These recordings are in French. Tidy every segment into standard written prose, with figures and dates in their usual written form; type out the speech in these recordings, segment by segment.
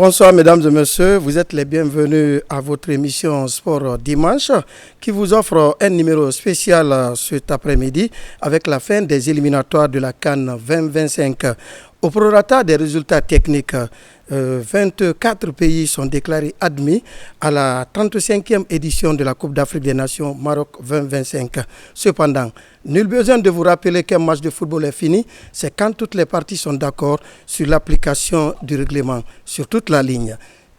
Bonsoir mesdames et messieurs, vous êtes les bienvenus à votre émission Sport Dimanche qui vous offre un numéro spécial cet après-midi avec la fin des éliminatoires de la CAN 2025. Au prorata des résultats techniques, 24 pays sont déclarés admis à la 35e édition de la Coupe d'Afrique des Nations Maroc 2025. Cependant, nul besoin de vous rappeler qu'un match de football est fini, c'est quand toutes les parties sont d'accord sur l'application du règlement sur toute la ligne.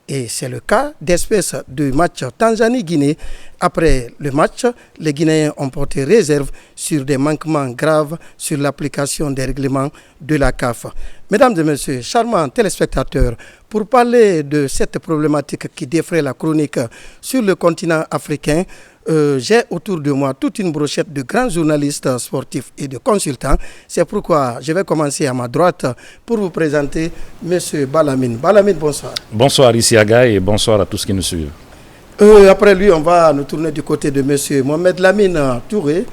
Et c'est le cas d'espèce du match Tanzanie-Guinée. Après le match, les Guinéens ont porté réserve sur des manquements graves sur l'application des règlements de la CAF. Mesdames et messieurs, charmants téléspectateurs, pour parler de cette problématique qui défraie la chronique sur le continent africain, j'ai autour de moi toute une brochette de grands journalistes sportifs et de consultants. C'est pourquoi je vais commencer à ma droite pour vous présenter M. Balamine. Balamine, bonsoir. Bonsoir Isiaga et bonsoir à tous qui nous suivent. Après lui, on va nous tourner du côté de M. Mohamed Lamine Touré.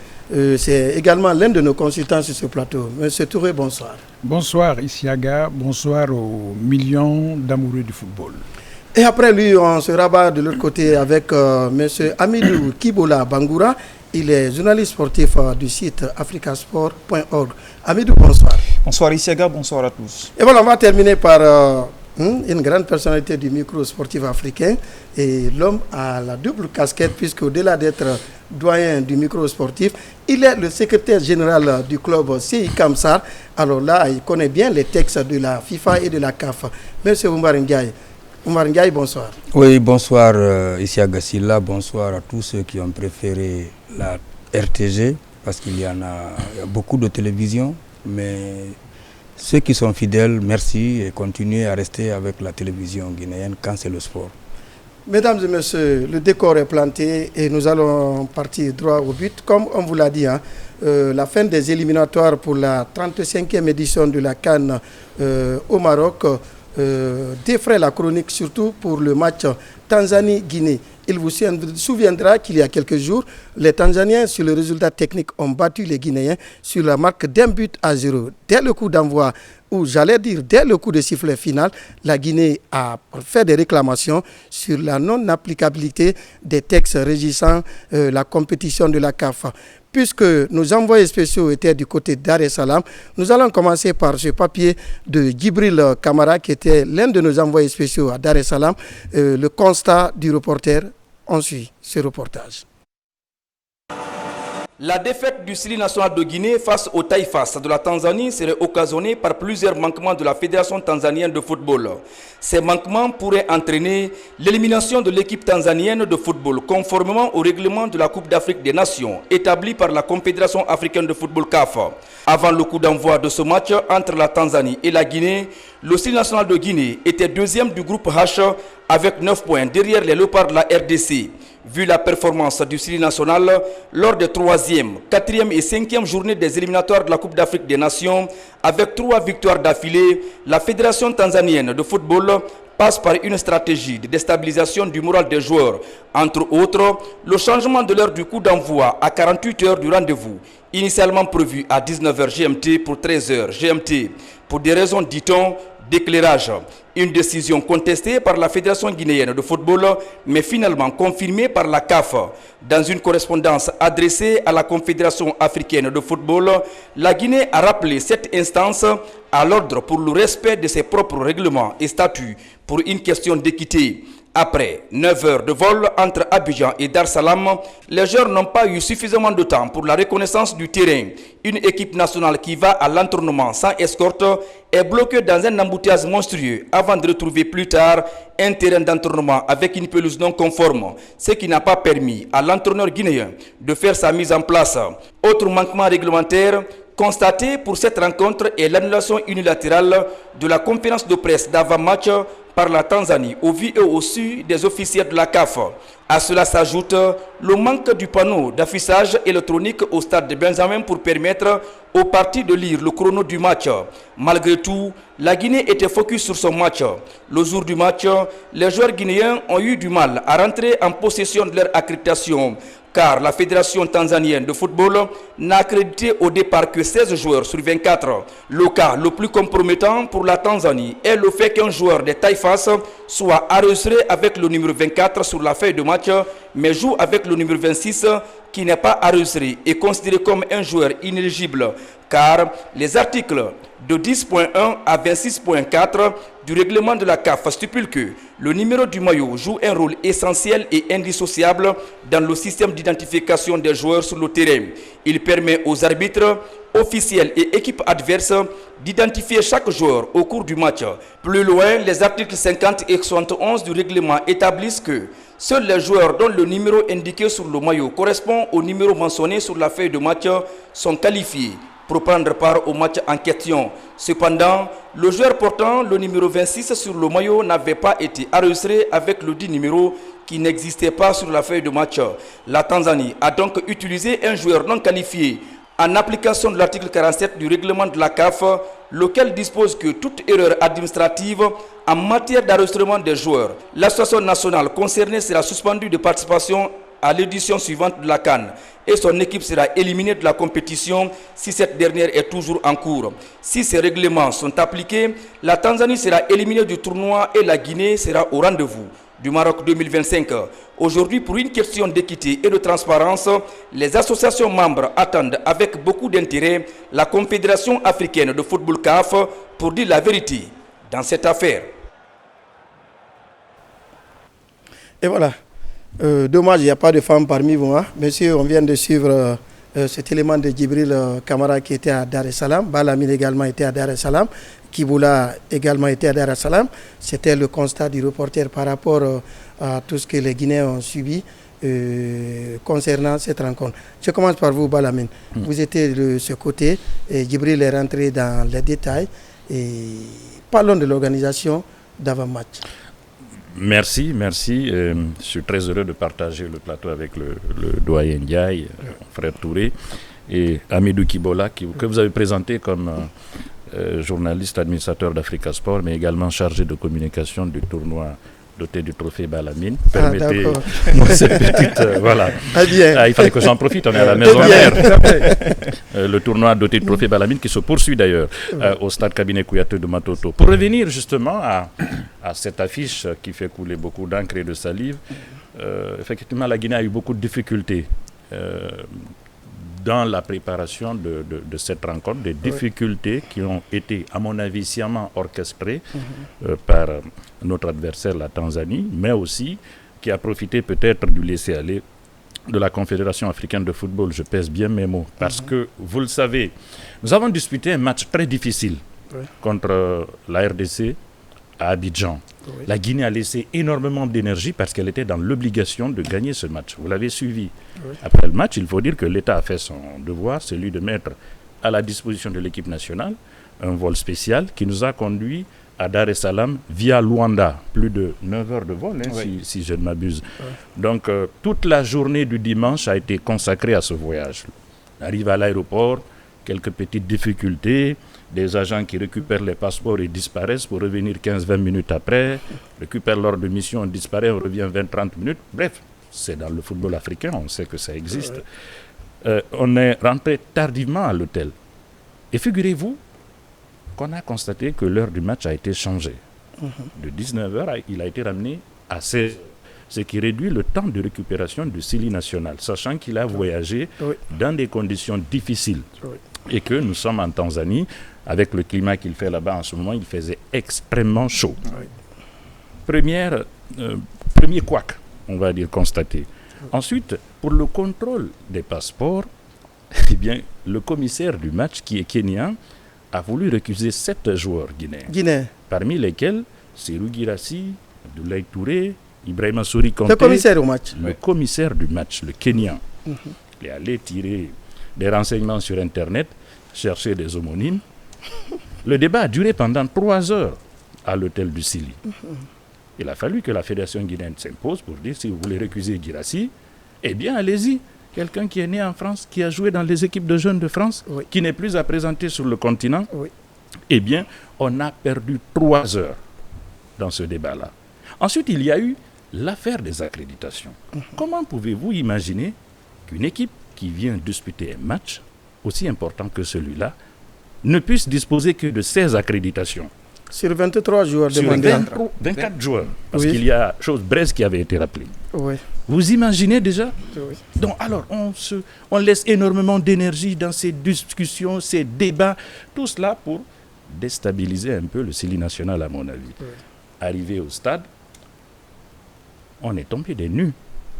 C'est également l'un de nos consultants sur ce plateau. M. Touré, bonsoir. Bonsoir Isiaga, bonsoir aux millions d'amoureux du football. Et après lui, on se rabat de l'autre côté avec M. Amidou Kibola Bangoura. Il est journaliste sportif du site africasport.org. Amidou, bonsoir. Bonsoir Isiaga, bonsoir à tous. Et voilà, on va terminer par une grande personnalité du micro sportif africain et l'homme à la double casquette puisque au-delà d'être doyen du micro sportif, il est le secrétaire général du club CI Kamsar. Alors là, il connaît bien les textes de la FIFA et de la CAF. Monsieur Oumar Ndiaye. Oumar Ndiaye, bonsoir. Oui, bonsoir Isiaga Silla, bonsoir à tous ceux qui ont préféré la RTG, parce qu'il y en a beaucoup de télévisions, mais ceux qui sont fidèles, merci et continuez à rester avec la télévision guinéenne quand c'est le sport. Mesdames et messieurs, le décor est planté et nous allons partir droit au but. Comme on vous l'a dit, la fin des éliminatoires pour la 35e édition de la CAN au Maroc défraie la chronique, surtout pour le match Tanzanie-Guinée. Il vous souviendra qu'il y a quelques jours, les Tanzaniens, sur le résultat technique, ont battu les Guinéens sur la marque d'1-0. Dès le coup d'envoi, ou j'allais dire dès le coup de sifflet final, la Guinée a fait des réclamations sur la non-applicabilité des textes régissant la compétition de la CAF. Puisque nos envoyés spéciaux étaient du côté Dar es Salaam, nous allons commencer par ce papier de Djibril Kamara, qui était l'un de nos envoyés spéciaux à Dar es Salaam. Le constat du reporter, on suit ce reportage. La défaite du Syli national de Guinée face au Taïfas de la Tanzanie serait occasionnée par plusieurs manquements de la Fédération tanzanienne de football. Ces manquements pourraient entraîner l'élimination de l'équipe tanzanienne de football conformément au règlement de la Coupe d'Afrique des Nations établi par la Confédération africaine de football CAF. Avant le coup d'envoi de ce match entre la Tanzanie et la Guinée, le Syli national de Guinée était deuxième du groupe H avec 9 points derrière les Léopards de la RDC. Vu la performance du Syli national lors des 3e, 4e et 5e journées des éliminatoires de la Coupe d'Afrique des Nations, avec 3 victoires d'affilée, la Fédération tanzanienne de football passe par une stratégie de déstabilisation du moral des joueurs. Entre autres, le changement de l'heure du coup d'envoi à 48 heures du rendez-vous, initialement prévu à 19h GMT pour 13h GMT, pour des raisons, dit-on, d'éclairage. Une décision contestée par la Fédération guinéenne de football, mais finalement confirmée par la CAF. Dans une correspondance adressée à la Confédération africaine de football, la Guinée a rappelé cette instance à l'ordre pour le respect de ses propres règlements et statuts pour une question d'équité. Après 9 heures de vol entre Abidjan et Dar es Salaam, les joueurs n'ont pas eu suffisamment de temps pour la reconnaissance du terrain. Une équipe nationale qui va à l'entraînement sans escorte est bloquée dans un embouteillage monstrueux avant de retrouver plus tard un terrain d'entraînement avec une pelouse non conforme, ce qui n'a pas permis à l'entraîneur guinéen de faire sa mise en place. Autre manquement réglementaire constaté pour cette rencontre est l'annulation unilatérale de la conférence de presse d'avant-match par la Tanzanie au vu et au su des officiels de la CAF. À cela s'ajoute le manque du panneau d'affichage électronique au stade de Benjamin pour permettre aux parties de lire le chrono du match. Malgré tout, la Guinée était focus sur son match. Le jour du match, les joueurs guinéens ont eu du mal à rentrer en possession de leur accréditation, car la Fédération tanzanienne de football n'a accrédité au départ que 16 joueurs sur 24. Le cas le plus compromettant pour la Tanzanie est le fait qu'un joueur des Taifas soit enregistré avec le numéro 24 sur la feuille de match, mais joue avec le numéro 26 qui n'est pas enregistré et considéré comme un joueur inéligible, car les articles de 10.1 à 26.4 du règlement de la CAF stipulent que le numéro du maillot joue un rôle essentiel et indissociable dans le système d'identification des joueurs sur le terrain. Il permet aux arbitres, officiels et équipes adverses d'identifier chaque joueur au cours du match. Plus loin, les articles 50 et 71 du règlement établissent que seuls les joueurs dont le numéro indiqué sur le maillot correspond au numéro mentionné sur la feuille de match sont qualifiés pour prendre part au match en question. Cependant, le joueur portant le numéro 26 sur le maillot n'avait pas été enregistré avec le dit numéro qui n'existait pas sur la feuille de match. La Tanzanie a donc utilisé un joueur non qualifié en application de l'article 47 du règlement de la CAF, lequel dispose que toute erreur administrative en matière d'enregistrement des joueurs, l'association nationale concernée sera suspendue de participation à l'édition suivante de la CAN et son équipe sera éliminée de la compétition si cette dernière est toujours en cours. Si ces règlements sont appliqués, la Tanzanie sera éliminée du tournoi et la Guinée sera au rendez-vous du Maroc 2025. Aujourd'hui, pour une question d'équité et de transparence, les associations membres attendent avec beaucoup d'intérêt la Confédération africaine de football CAF pour dire la vérité dans cette affaire. Et voilà. Dommage, il n'y a pas de femmes parmi vous. Hein. Monsieur, on vient de suivre cet élément de Djibril Kamara qui était à Dar es Salaam. Balamine également était à Dar es Salaam. Kiboula également était à Dar es Salaam. C'était le constat du reporter par rapport à tout ce que les Guinéens ont subi concernant cette rencontre. Je commence par vous, Balamine. Vous étiez de ce côté et Djibril est rentré dans les détails. Et parlons de l'organisation d'avant-match. Merci. Je suis très heureux de partager le plateau avec le doyen Ndiaye, frère Touré, et Amidou Kibola, que vous avez présenté comme journaliste administrateur d'Africa Sport, mais également chargé de communication du tournoi doté du trophée Balamine. Permettez-moi cette petite... voilà. Il fallait que j'en profite, on est à la maison mère. Le tournoi doté du trophée Balamine qui se poursuit d'ailleurs au stade Cabinet Kouyaté de Matoto. Pour revenir justement à cette affiche qui fait couler beaucoup d'encre et de salive, effectivement la Guinée a eu beaucoup de difficultés dans la préparation de cette rencontre, des difficultés qui ont été, à mon avis, sciemment orchestrées par notre adversaire, la Tanzanie, mais aussi qui a profité peut-être du laisser-aller de la Confédération africaine de football. Je pèse bien mes mots, parce que, vous le savez, nous avons disputé un match très difficile contre la RDC à Abidjan. La Guinée a laissé énormément d'énergie parce qu'elle était dans l'obligation de gagner ce match. Vous l'avez suivi. Après le match, il faut dire que l'État a fait son devoir, celui de mettre à la disposition de l'équipe nationale un vol spécial qui nous a conduit à Dar es Salaam via Luanda. Plus de 9 heures de vol, si je ne m'abuse. Donc, toute la journée du dimanche a été consacrée à ce voyage. On arrive à l'aéroport, quelques petites difficultés, des agents qui récupèrent les passeports et disparaissent pour revenir 15-20 minutes après, récupèrent l'ordre de mission, on disparaît, on revient 20-30 minutes. Bref, c'est dans le football africain, on sait que ça existe. On est rentré tardivement à l'hôtel. Et figurez-vous qu'on a constaté que l'heure du match a été changée. De 19h, il a été ramené à 16h. Ce qui réduit le temps de récupération du Sili national, sachant qu'il a voyagé dans des conditions difficiles et que nous sommes en Tanzanie, avec le climat qu'il fait là-bas en ce moment, il faisait extrêmement chaud. Premier couac, on va dire, constaté. Ensuite, pour le contrôle des passeports, eh bien, le commissaire du match, qui est kenyan, a voulu récuser 7 joueurs guinéens. Parmi lesquels Serou Girassi, Abdoulaye Touré, Ibrahima Souri Konté, le commissaire au match. Le commissaire du match, le Kenyan. Il est allé tirer des renseignements sur Internet, chercher des homonymes. Le débat a duré pendant 3 heures à l'hôtel du Sili. Il a fallu que la fédération guinéenne s'impose pour dire si vous voulez récuser Girassi, Eh bien, allez-y. Quelqu'un qui est né en France, qui a joué dans les équipes de jeunes de France, qui n'est plus à présenter sur le continent, eh bien, on a perdu 3 heures dans ce débat-là. Ensuite, il y a eu l'affaire des accréditations. Comment pouvez-vous imaginer qu'une équipe qui vient disputer un match aussi important que celui-là ne puisse disposer que de 16 accréditations? Sur 23 joueurs Sur demandés. 24 joueurs. Parce qu'il y a chose Brest qui avait été rappelée. Oui. Vous imaginez déjà? Oui. Donc alors, on laisse énormément d'énergie dans ces discussions, ces débats, tout cela pour déstabiliser un peu le CELI national, à mon avis. Oui. Arrivé au stade, on est tombé des nues.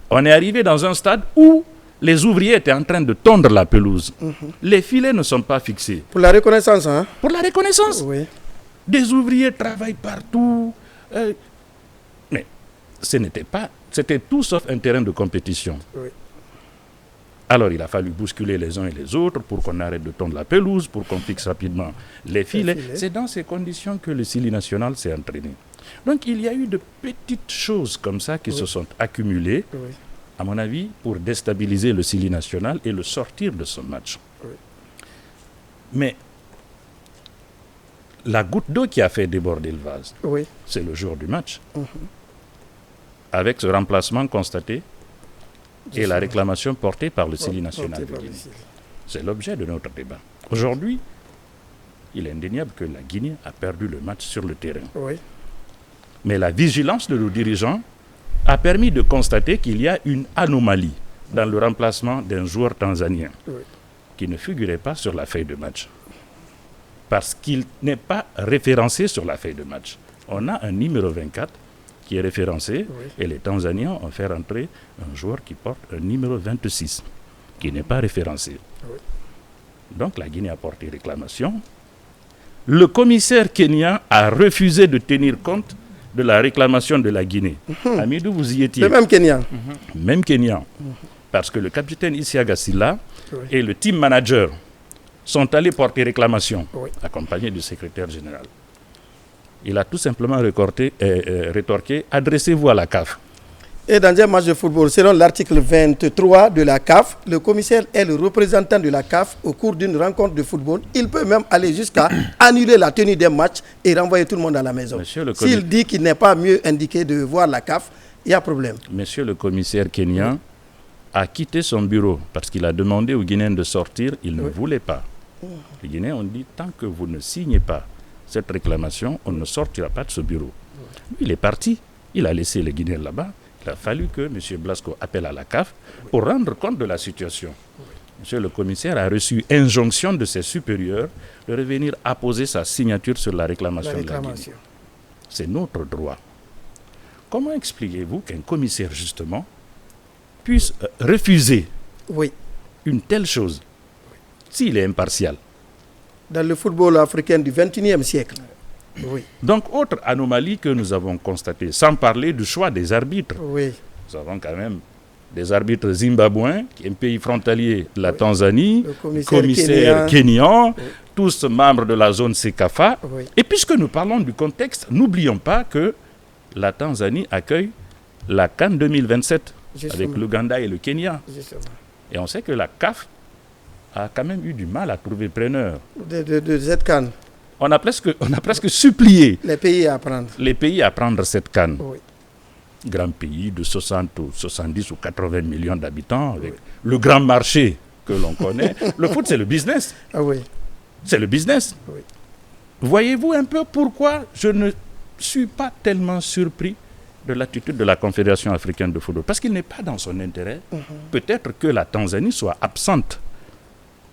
On est arrivé dans un stade où les ouvriers étaient en train de tondre la pelouse. Les filets ne sont pas fixés. Pour la reconnaissance, hein? Pour la reconnaissance. Oui. Des ouvriers travaillent partout. Mais c'était tout sauf un terrain de compétition. Oui. Alors il a fallu bousculer les uns et les autres pour qu'on arrête de tondre la pelouse, pour qu'on fixe rapidement les filets. C'est dans ces conditions que le CELI national s'est entraîné. Donc il y a eu de petites choses comme ça qui se sont accumulées, à mon avis, pour déstabiliser le CELI national et le sortir de ce match. Oui. Mais la goutte d'eau qui a fait déborder le vase, c'est le jour du match. Avec ce remplacement constaté et la réclamation portée par le CELI national de Guinée. C'est l'objet de notre débat. Aujourd'hui, il est indéniable que la Guinée a perdu le match sur le terrain. Oui. Mais la vigilance de nos dirigeants a permis de constater qu'il y a une anomalie dans le remplacement d'un joueur tanzanien qui ne figurait pas sur la feuille de match. Parce qu'il n'est pas référencé sur la feuille de match. On a un numéro 24 qui est référencé et les Tanzaniens ont fait rentrer un joueur qui porte un numéro 26 qui n'est pas référencé. Donc la Guinée a porté réclamation. Le commissaire kenyan a refusé de tenir compte de la réclamation de la Guinée. Amidou, vous y étiez. Le même Kenyan. Même Kenyan. Parce que le capitaine Isiaga Silla et le team manager sont allés porter réclamation, accompagnés du secrétaire général. Il a tout simplement rétorqué, adressez-vous à la CAF. Et dans un match de football, selon l'article 23 de la CAF, le commissaire est le représentant de la CAF au cours d'une rencontre de football. Il peut même aller jusqu'à annuler la tenue des matchs et renvoyer tout le monde à la maison. S'il dit qu'il n'est pas mieux indiqué de voir la CAF, il y a problème. Monsieur le commissaire kenyan a quitté son bureau parce qu'il a demandé aux Guinéens de sortir. Il ne voulait pas. Les Guinéens ont dit, tant que vous ne signez pas cette réclamation, on ne sortira pas de ce bureau. Il est parti. Il a laissé les Guinéens là-bas. Il a fallu que M. Blasco appelle à la CAF pour rendre compte de la situation. Monsieur le commissaire a reçu injonction de ses supérieurs de revenir apposer sa signature sur la réclamation de la Guinée. C'est notre droit. Comment expliquez-vous qu'un commissaire, justement, puisse refuser une telle chose s'il est impartial? Dans le football africain du XXIe siècle. Donc, autre anomalie que nous avons constatée, sans parler du choix des arbitres. Nous avons quand même des arbitres zimbabwéens, qui est un pays frontalier de la Tanzanie, le commissaire kenyan, tous membres de la zone CECAFA. Et puisque nous parlons du contexte, n'oublions pas que la Tanzanie accueille la CAN 2027 avec l'Ouganda et le Kenya. Et on sait que la CAF a quand même eu du mal à trouver preneur. De cette CAN. On a presque supplié les pays à prendre cette CAN. Grand pays de 60 ou 70 ou 80 millions d'habitants, avec le grand marché que l'on connaît. Le foot, c'est le business. C'est le business. Voyez-vous un peu pourquoi je ne suis pas tellement surpris de l'attitude de la Confédération africaine de football? Parce qu'il n'est pas dans son intérêt, peut-être que la Tanzanie soit absente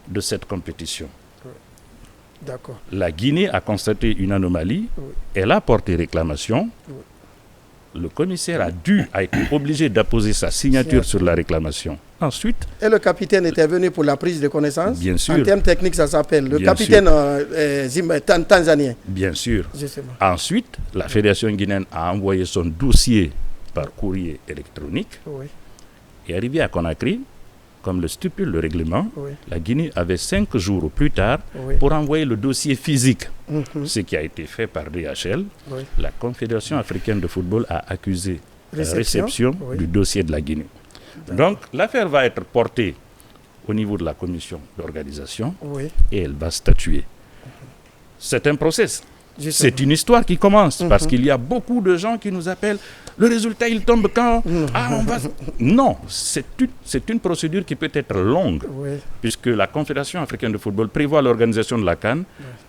de cette compétition. La Guinée a constaté une anomalie, elle a porté réclamation, le commissaire a été obligé d'apposer sa signature sur la réclamation. Ensuite... Et le capitaine était venu pour la prise de connaissance. Bien sûr. En termes techniques, ça s'appelle le capitaine tanzanien. Bien sûr. Justement. Ensuite, la Fédération guinéenne a envoyé son dossier par courrier électronique. Et arrivé à Conakry, comme le stipule le règlement, la Guinée avait 5 jours plus tard pour envoyer le dossier physique, ce qui a été fait par DHL. La Confédération africaine de football a accusé la réception du dossier de la Guinée. Donc l'affaire va être portée au niveau de la commission d'organisation et elle va statuer. C'est un process. C'est une histoire qui commence parce qu'il y a beaucoup de gens qui nous appellent. Le résultat, il tombe quand on va... Non, c'est une procédure qui peut être longue puisque la Confédération africaine de football prévoit l'organisation de la CAN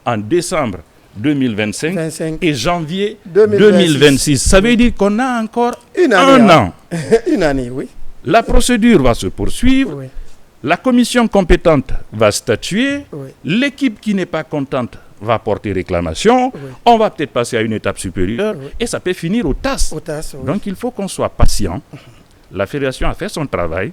en décembre 2025 et janvier 2026. Ça veut dire qu'on a encore un an. Une année, oui. La procédure va se poursuivre. La commission compétente va statuer. L'équipe qui n'est pas contente va porter réclamation. On va peut-être passer à une étape supérieure et ça peut finir au TAS. Donc il faut qu'on soit patient. La fédération a fait son travail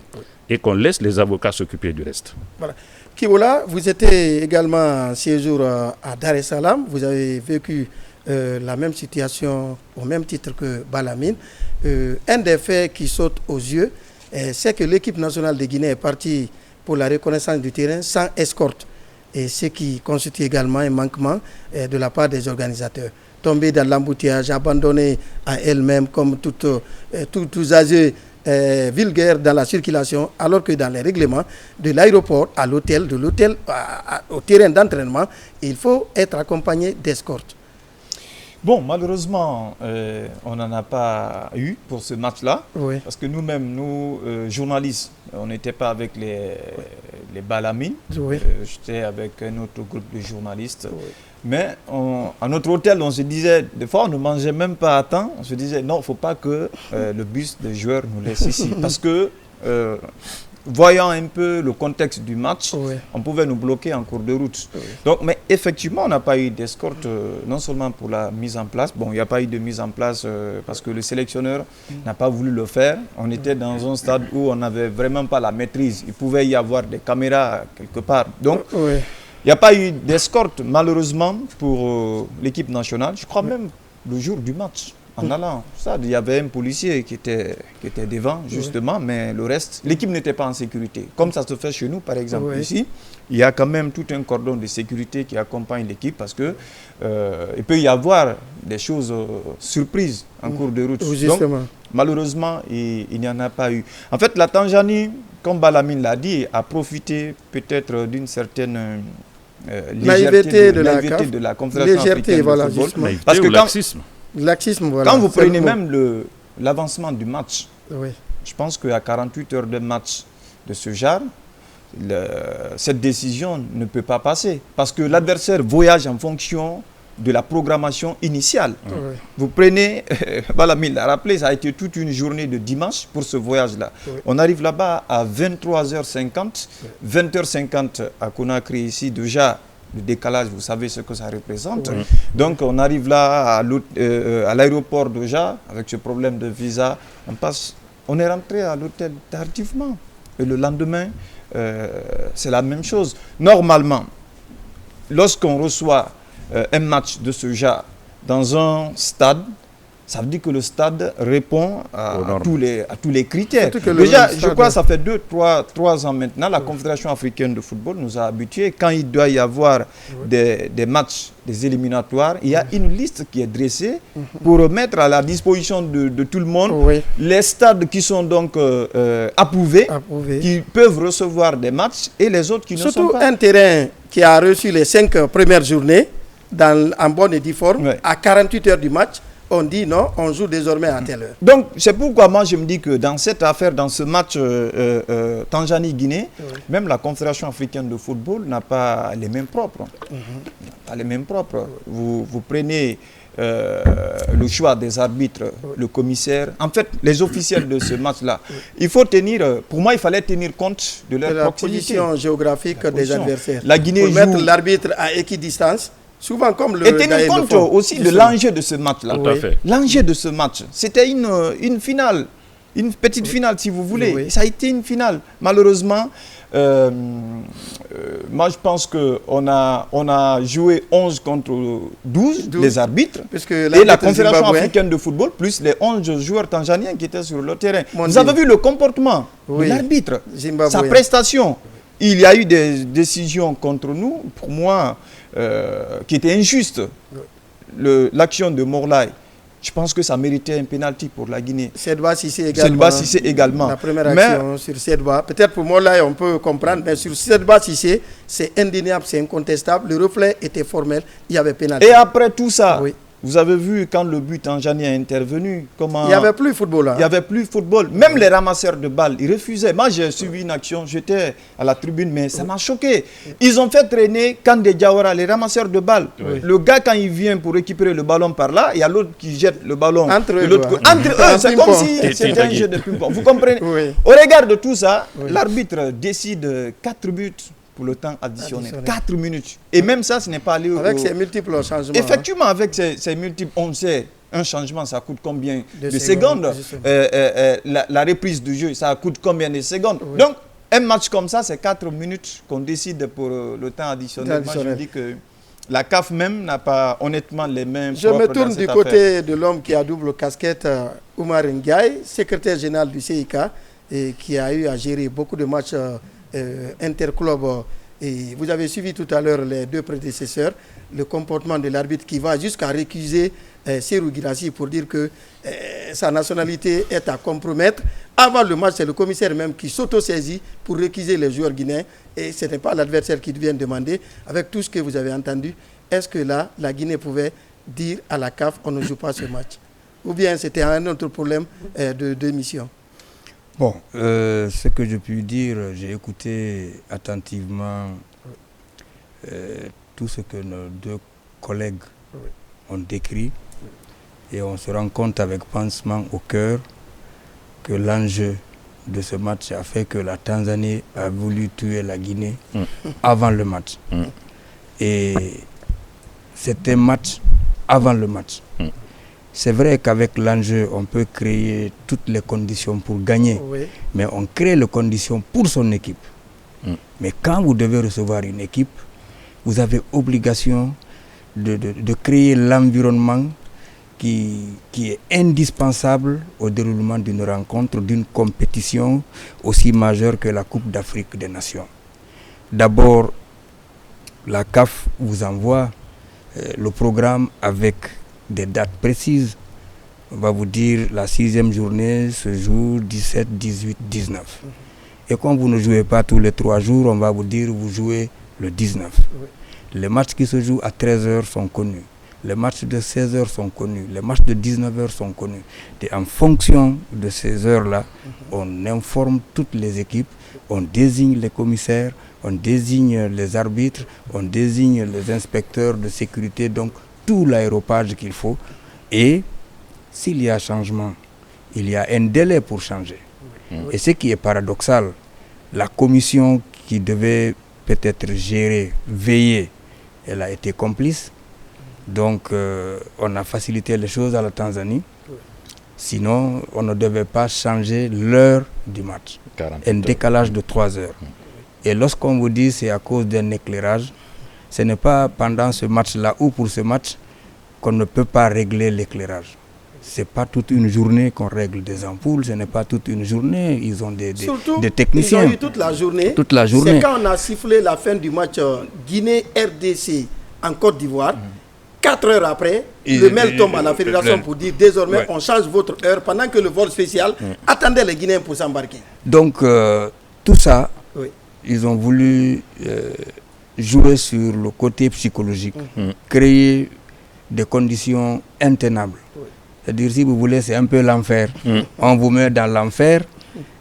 et qu'on laisse les avocats s'occuper du reste. Voilà. Kibola, vous étiez également en séjour à Dar es Salaam. Vous avez vécu la même situation au même titre que Balamine. Un des faits qui saute aux yeux, c'est que l'équipe nationale de Guinée est partie pour la reconnaissance du terrain sans escorte. Et ce qui constitue également un manquement de la part des organisateurs. Tombée dans l'embouteillage, abandonnée à elle-même comme tout usager vulgaire dans la circulation, alors que dans les règlements de l'aéroport à l'hôtel, de l'hôtel au terrain d'entraînement, il faut être accompagné d'escorte. Bon, malheureusement, on n'en a pas eu pour ce match-là, parce que nous-mêmes, nous, journalistes, on n'était pas avec les Balamines, j'étais avec un autre groupe de journalistes. Mais à notre hôtel, on se disait, des fois on ne mangeait même pas à temps, on se disait non, il ne faut pas que le bus des joueurs nous laisse ici. Parce que, voyant un peu le contexte du match, on pouvait nous bloquer en cours de route. Donc, mais effectivement, on n'a pas eu d'escorte, non seulement pour la mise en place. Bon, il n'y a pas eu de mise en place parce que le sélectionneur n'a pas voulu le faire. On était dans un stade où on n'avait vraiment pas la maîtrise. Il pouvait y avoir des caméras quelque part. Donc, il n'y a pas eu d'escorte, malheureusement, pour l'équipe nationale. Je crois même le jour du match. En allant, il y avait un policier qui était devant, justement, mais le reste, l'équipe n'était pas en sécurité. Comme ça se fait chez nous, par exemple, ici, il y a quand même tout un cordon de sécurité qui accompagne l'équipe parce que il peut y avoir des choses surprises en cours de route. Donc, malheureusement, il n'y en a pas eu. En fait, la Tanzanie, comme Balamine l'a dit, a profité peut-être d'une certaine légèreté de la Confédération africaine de football. Parce que laxisme, quand vous prenez même l'avancement du match, je pense qu'à 48 heures de match de ce genre, cette décision ne peut pas passer. Parce que l'adversaire voyage en fonction de la programmation initiale. Vous prenez, Balamine l'a rappelé, ça a été toute une journée de dimanche pour ce voyage-là. On arrive là-bas à 23h50, 20h50 à Conakry ici déjà. Le décalage, vous savez ce que ça représente. Donc, on arrive là à l'aéroport déjà, avec ce problème de visa. On est rentré à l'hôtel tardivement. Et le lendemain, c'est la même chose. Normalement, lorsqu'on reçoit un match de ce genre dans un stade, ça veut dire que le stade répond à tous les critères. Déjà, je crois que ça fait 3 ans maintenant, la Confédération africaine de football nous a habitués. Quand il doit y avoir des matchs, des éliminatoires, il y a une liste qui est dressée pour mettre à la disposition de tout le monde les stades qui sont donc approuvés, qui peuvent recevoir des matchs et les autres qui ne sont pas. Surtout un terrain qui a reçu les 5 premières journées en bonne et due forme, à 48 heures du match. On dit non, on joue désormais à telle heure. Donc, c'est pourquoi moi je me dis que dans cette affaire, dans ce match Tanzanie-Guinée, même la Confédération africaine de football n'a pas les mêmes propres. Pas les mêmes propres. Vous prenez le choix des arbitres, le commissaire, en fait, les officiels de ce match-là. Il faut tenir, pour moi, il fallait tenir compte de leur proximité. Position géographique des adversaires. La Guinée pour mettre l'arbitre à équidistance. Souvent comme le. Et tenir compte aussi de l'enjeu de ce match-là. L'enjeu de ce match, c'était une finale, une petite finale si vous voulez. Ça a été une finale. Malheureusement, moi je pense qu'on a joué 11 contre 12, les arbitres, et la Confédération africaine de football, plus les 11 joueurs tanzaniens qui étaient sur le terrain. Vous avez vu le comportement de l'arbitre, sa prestation. Il y a eu des décisions contre nous, pour moi, qui étaient injustes. L'action de Morlaï, je pense que ça méritait un pénalty pour la Guinée. Sedba Cissé également. La première action sur Sedba. Peut-être pour moi, là, on peut comprendre, mais sur Sedba Cissé, c'est indéniable, c'est incontestable. Le reflet était formel, il y avait pénalty. Et après tout ça, vous avez vu quand le but tanzanien est intervenu, comment... Il n'y avait plus de football. Il n'y avait plus de football. Même les ramasseurs de balles, ils refusaient. Moi, j'ai suivi une action, j'étais à la tribune, mais ça m'a choqué. Ils ont fait traîner Kandé Diawara, les ramasseurs de balles. Le gars, quand il vient pour récupérer le ballon par là, il y a l'autre qui jette le ballon de l'autre côté. Entre eux, c'est comme si c'était un jeu de ping-pong. Vous comprenez? Au regard de tout ça, l'arbitre décide 4 buts pour le temps additionnel. 4 minutes. Et même ça, ce n'est pas allé avec ces multiples changements. Effectivement, avec ces multiples, on sait, un changement, ça coûte combien de secondes. La reprise du jeu, ça coûte combien de secondes. Donc, un match comme ça, c'est 4 minutes qu'on décide pour le temps additionnel. Moi, je dis que la CAF même n'a pas honnêtement les mêmes. Je me tourne du côté de l'homme qui a double casquette, Oumar Ndiaye, secrétaire général du CIK, et qui a eu à gérer beaucoup de matchs interclub. Et vous avez suivi tout à l'heure les deux prédécesseurs, le comportement de l'arbitre qui va jusqu'à récuser Serhou Guirassy pour dire que sa nationalité est à compromettre. Avant le match, c'est le commissaire même qui s'auto-saisit pour récuser les joueurs guinéens. Et ce n'est pas l'adversaire qui vient demander. Avec tout ce que vous avez entendu, est-ce que là, la Guinée pouvait dire à la CAF on ne joue pas ce match? Ou bien c'était un autre problème de mission? Bon, ce que je puis dire, j'ai écouté attentivement tout ce que nos deux collègues ont décrit et on se rend compte avec pansement au cœur que l'enjeu de ce match a fait que la Tanzanie a voulu tuer la Guinée avant le match. Et c'était un match avant le match. C'est vrai qu'avec l'enjeu, on peut créer toutes les conditions pour gagner, mais on crée les conditions pour son équipe. Mais quand vous devez recevoir une équipe, vous avez obligation de créer l'environnement qui est indispensable au déroulement d'une rencontre, d'une compétition aussi majeure que la Coupe d'Afrique des Nations. D'abord, la CAF vous envoie le programme avec des dates précises. On va vous dire la 6e journée se joue 17, 18, 19. Et quand vous ne jouez pas tous les 3 jours, on va vous dire vous jouez le 19. Les matchs qui se jouent à 13h sont connus. Les matchs de 16h sont connus. Les matchs de 19h sont connus. Et en fonction de ces heures-là, on informe toutes les équipes, on désigne les commissaires, on désigne les arbitres, on désigne les inspecteurs de sécurité, donc tout l'aéropage qu'il faut. Et s'il y a changement, il y a un délai pour changer. Et ce qui est paradoxal, la commission qui devait peut-être gérer, veiller, elle a été complice. Donc on a facilité les choses à la Tanzanie. Sinon, on ne devait pas changer l'heure du match. Un décalage de 3 heures. Et lorsqu'on vous dit c'est à cause d'un éclairage, ce n'est pas pendant ce match-là ou pour ce match qu'on ne peut pas régler l'éclairage. Ce n'est pas toute une journée qu'on règle des ampoules, ce n'est pas toute une journée, ils ont des techniciens. Ils ont eu toute la journée. Toute la journée. C'est quand on a sifflé la fin du match Guinée-RDC en Côte d'Ivoire. 4 heures après, le mail tombe à la fédération pour dire désormais on change votre heure pendant que le vol spécial attendait les Guinéens pour s'embarquer. Donc tout ça, ils ont voulu jouer sur le côté psychologique, créer des conditions intenables. C'est-à-dire, si vous voulez, c'est un peu l'enfer. On vous met dans l'enfer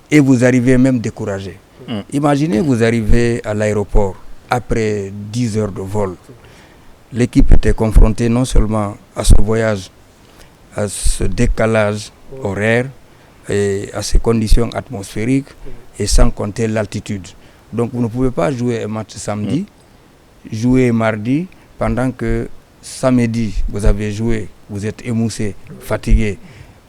et vous arrivez même découragé. Imaginez, vous arrivez à l'aéroport après 10 heures de vol. L'équipe était confrontée non seulement à ce voyage, à ce décalage horaire et à ces conditions atmosphériques et sans compter l'altitude. Donc vous ne pouvez pas jouer un match samedi, jouer mardi, pendant que samedi vous avez joué, vous êtes émoussé, fatigué,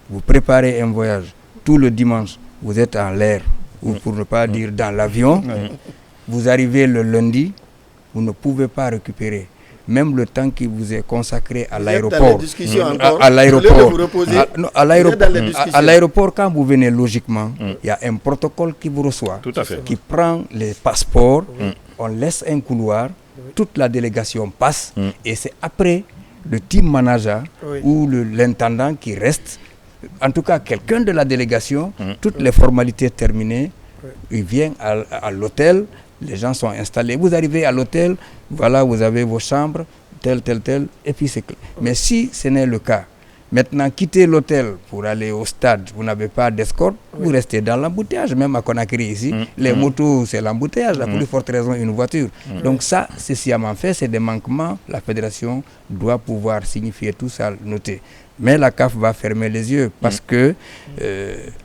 vous préparez un voyage. Tout le dimanche, vous êtes en l'air, ou pour ne pas dire dans l'avion. Vous arrivez le lundi, vous ne pouvez pas récupérer. Même le temps qui vous est consacré à l'aéroport, à l'aéroport, quand vous venez logiquement, il y a un protocole qui vous reçoit, qui prend les passeports, on laisse un couloir, toute la délégation passe, et c'est après le team manager ou l'intendant qui reste, en tout cas quelqu'un de la délégation, toutes les formalités terminées, il vient à l'hôtel, les gens sont installés. Vous arrivez à l'hôtel, voilà, vous avez vos chambres, tel, et puis c'est clair. Mais si ce n'est le cas, maintenant, quittez l'hôtel pour aller au stade, vous n'avez pas d'escorte, vous restez dans l'embouteillage. Même à Conakry ici, les motos, c'est l'embouteillage, la plus forte raison, une voiture. Donc ça, c'est sciemment fait, c'est des manquements. La fédération doit pouvoir signifier tout ça, noter. Mais la CAF va fermer les yeux parce que,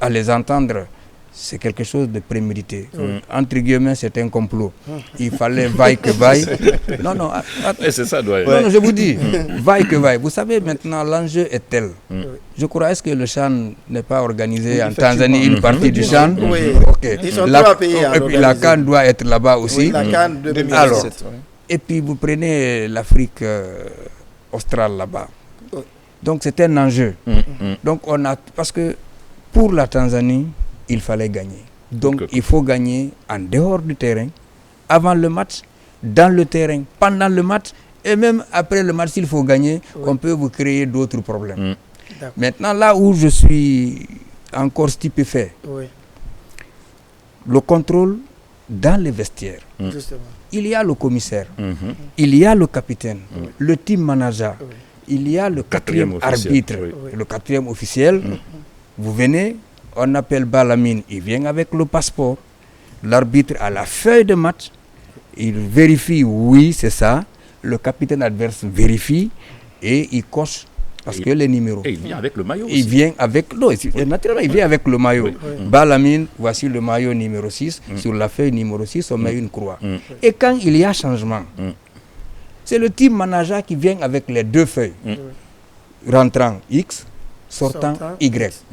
à les entendre, c'est quelque chose de prémédité. Entre guillemets, c'est un complot. Il fallait vaille que vaille. Non, c'est ça, doit être. Non, je vous dis, vaille que vaille. Vous savez, maintenant, l'enjeu est tel. Je crois, est-ce que le CHAN n'est pas organisé en Tanzanie, une partie du CHAN? Ils sont trois pays. Et puis la CAN doit être là-bas aussi. La CAN 2017. Alors, et puis vous prenez l'Afrique australe là-bas. Donc c'est un enjeu. Donc parce que pour la Tanzanie, il fallait gagner. Donc il faut gagner en dehors du terrain, avant le match, dans le terrain, pendant le match, et même après le match, s'il faut gagner, on peut vous créer d'autres problèmes. Maintenant, là où je suis encore stupéfait, le contrôle dans les vestiaires. Il y a le commissaire, il y a le capitaine, le team manager, il y a le quatrième arbitre, le quatrième officiel. Vous venez, on appelle Balamine, il vient avec le passeport. L'arbitre a la feuille de match, il vérifie, oui, c'est ça. Le capitaine adverse vérifie et il coche parce que les numéros. Et il vient avec le maillot aussi. Il vient avec, non, naturellement, il vient avec le maillot. Balamine, voici le maillot numéro 6. Sur la feuille numéro 6, on met une croix. Et quand il y a changement, c'est le team manager qui vient avec les deux feuilles. Rentrant X, sortant Y.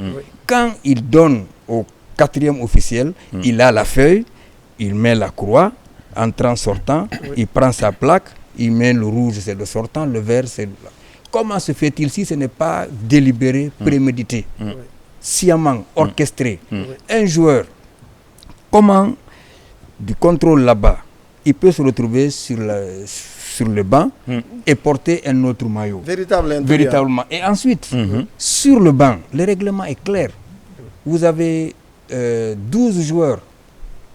Quand il donne au quatrième officiel, il a la feuille, il met la croix, entrant, sortant, il prend sa plaque, il met le rouge, c'est le sortant, le vert, c'est... Comment se fait-il si ce n'est pas délibéré, prémédité, sciemment, orchestré? Un joueur, comment, du contrôle là-bas, il peut se retrouver sur le banc et porter un autre maillot. Véritablement. Et ensuite, sur le banc, le règlement est clair. Vous avez 12 joueurs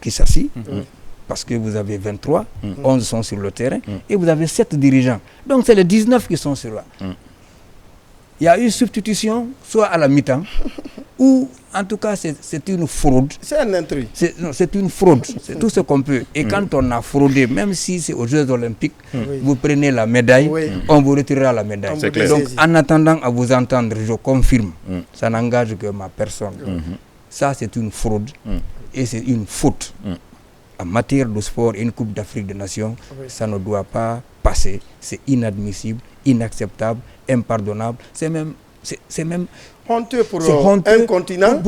qui s'assient, parce que vous avez 23, 11 sont sur le terrain, et vous avez 7 dirigeants. Donc c'est les 19 qui sont sur là. Il y a une substitution, soit à la mi-temps, ou en tout cas c'est une fraude. C'est un intrus. C'est une fraude, c'est tout ce qu'on peut. Et quand on a fraudé, même si c'est aux Jeux Olympiques, vous prenez la médaille, on vous retirera la médaille. Donc en attendant à vous entendre, je confirme, ça n'engage que ma personne. Ça c'est une fraude et c'est une faute. En matière de sport, une Coupe d'Afrique des Nations, ça ne doit pas passer. C'est inadmissible, inacceptable, impardonnable. C'est même honteux pour un continent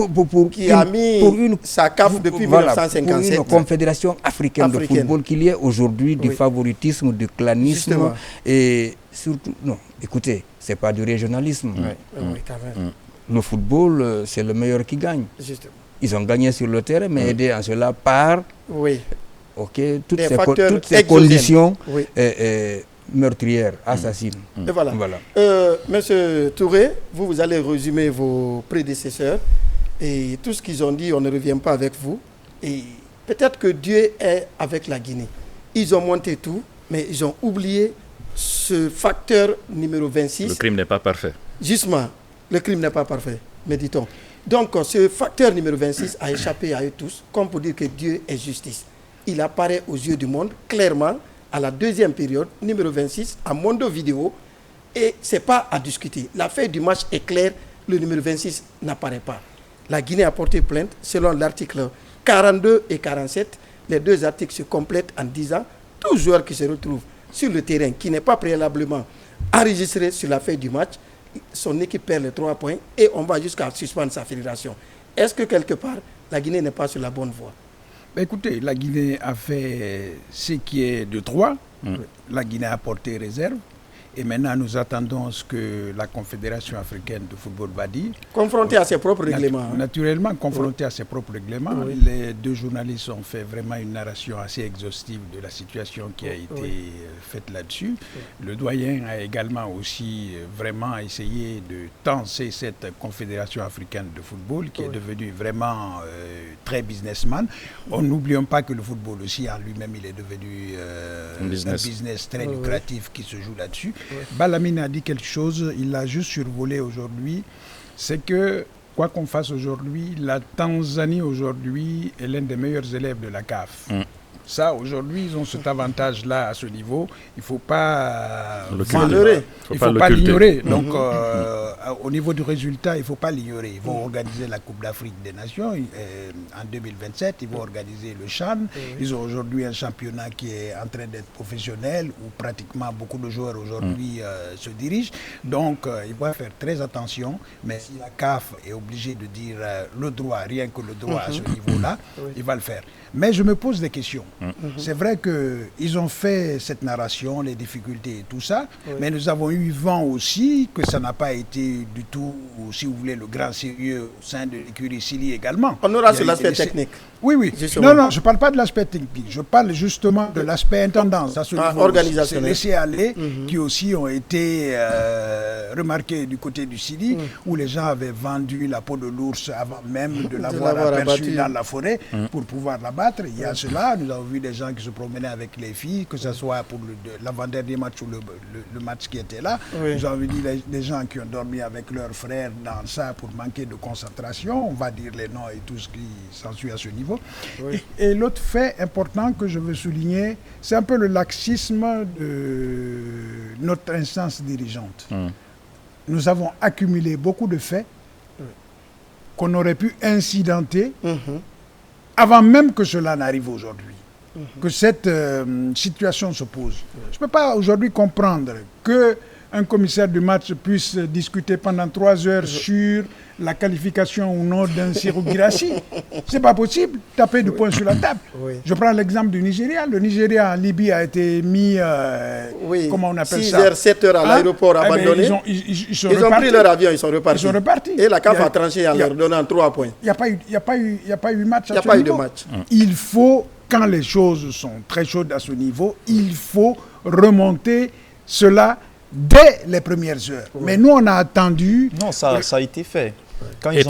qui a mis sa CAF depuis 1957. Pour une confédération africaine de football, qu'il y ait aujourd'hui du favoritisme, du clanisme. Justement. Et surtout, non, écoutez, ce n'est pas du régionalisme. Le football, c'est le meilleur qui gagne. Justement. Ils ont gagné sur le terrain, mais aidés en cela par toutes ces conditions meurtrières, assassines. Et voilà. Monsieur Touré, vous allez résumer vos prédécesseurs et tout ce qu'ils ont dit, on ne revient pas avec vous. Et peut-être que Dieu est avec la Guinée. Ils ont monté tout, mais ils ont oublié ce facteur numéro 26. Le crime n'est pas parfait. Justement, le crime n'est pas parfait, méditons. Donc, ce facteur numéro 26 a échappé à eux tous, comme pour dire que Dieu est justice. Il apparaît aux yeux du monde, clairement, à la deuxième période, numéro 26, à Mondo Vidéo, et ce n'est pas à discuter. La feuille du match est claire, le numéro 26 n'apparaît pas. La Guinée a porté plainte, selon l'article 42 et 47, les deux articles se complètent en disant, tout joueur qui se retrouve sur le terrain, qui n'est pas préalablement enregistré sur la feuille du match, son équipe perd les 3 points et on va jusqu'à suspendre sa fédération. Est-ce que quelque part, la Guinée n'est pas sur la bonne voie? Écoutez, la Guinée a fait ce qui est de droit. La Guinée a porté réserve. Et maintenant, nous attendons ce que la Confédération africaine de football va dire. Confronté à ses propres règlements. Naturellement, confronté à ses propres règlements. Les deux journalistes ont fait vraiment une narration assez exhaustive de la situation qui a été faite là-dessus. Le doyen a également aussi vraiment essayé de tenser cette Confédération africaine de football qui est devenue vraiment très businessman. N'oublions pas que le football aussi en lui-même, il est devenu un business très lucratif qui se joue là-dessus. Balamine a dit quelque chose, il l'a juste survolé aujourd'hui, c'est que quoi qu'on fasse aujourd'hui, la Tanzanie aujourd'hui est l'un des meilleurs élèves de la CAF. Ça, aujourd'hui, ils ont cet avantage-là à ce niveau. Il ne faut pas l'ignorer. Donc, au niveau du résultat, il ne faut pas l'ignorer. Ils vont organiser la Coupe d'Afrique des Nations en 2027. Ils vont organiser le CHAN. Ils ont aujourd'hui un championnat qui est en train d'être professionnel, où pratiquement beaucoup de joueurs aujourd'hui se dirigent. Donc, ils vont faire très attention. Mais si la CAF est obligée de dire le droit, rien que le droit à ce niveau-là, il va le faire. Mais je me pose des questions. C'est vrai qu'ils ont fait cette narration, les difficultés et tout ça, mais nous avons eu vent aussi que ça n'a pas été du tout, si vous voulez, le grand sérieux au sein de l'écurie Sili également. On aura sur l'aspect technique. Oui. Justement. Non, je ne parle pas de l'aspect technique. Je parle justement de l'aspect intendance. À ce niveau organisationnel. Laisser aller qui aussi ont été remarqués du côté du Sili, où les gens avaient vendu la peau de l'ours avant même de l'avoir aperçu dans la forêt pour pouvoir la battre. Il y a cela, nous avons vu des gens qui se promenaient avec les filles, que ce soit pour l'avant-dernier match ou le match qui était là. Nous avons vu des gens qui ont dormi avec leurs frères dans ça pour manquer de concentration. On va dire les noms et tout ce qui s'ensuit à ce niveau. Et l'autre fait important que je veux souligner, c'est un peu le laxisme de notre instance dirigeante. Nous avons accumulé beaucoup de faits qu'on aurait pu incidenter avant même que cela n'arrive aujourd'hui, que cette situation se pose. Je ne peux pas aujourd'hui comprendre qu'un commissaire du match puisse discuter pendant 3 heures sur la qualification ou non d'un Serhou Guirassy. Ce n'est pas possible, taper du poing sur la table. Je prends l'exemple du Nigeria. Le Nigeria en Libye a été mis, comment on appelle 6 heures, 7 heures à l'aéroport abandonné. Ils ont pris leur avion, ils sont repartis. Et la CAF a tranché en leur donnant 3 points. Il n'y a pas eu match à ce niveau. Il n'y a pas eu de match. Il faut, quand les choses sont très chaudes à ce niveau, il faut remonter cela dès les premières heures. Mais nous, on a attendu... Non, ça a été fait. Quand ils ont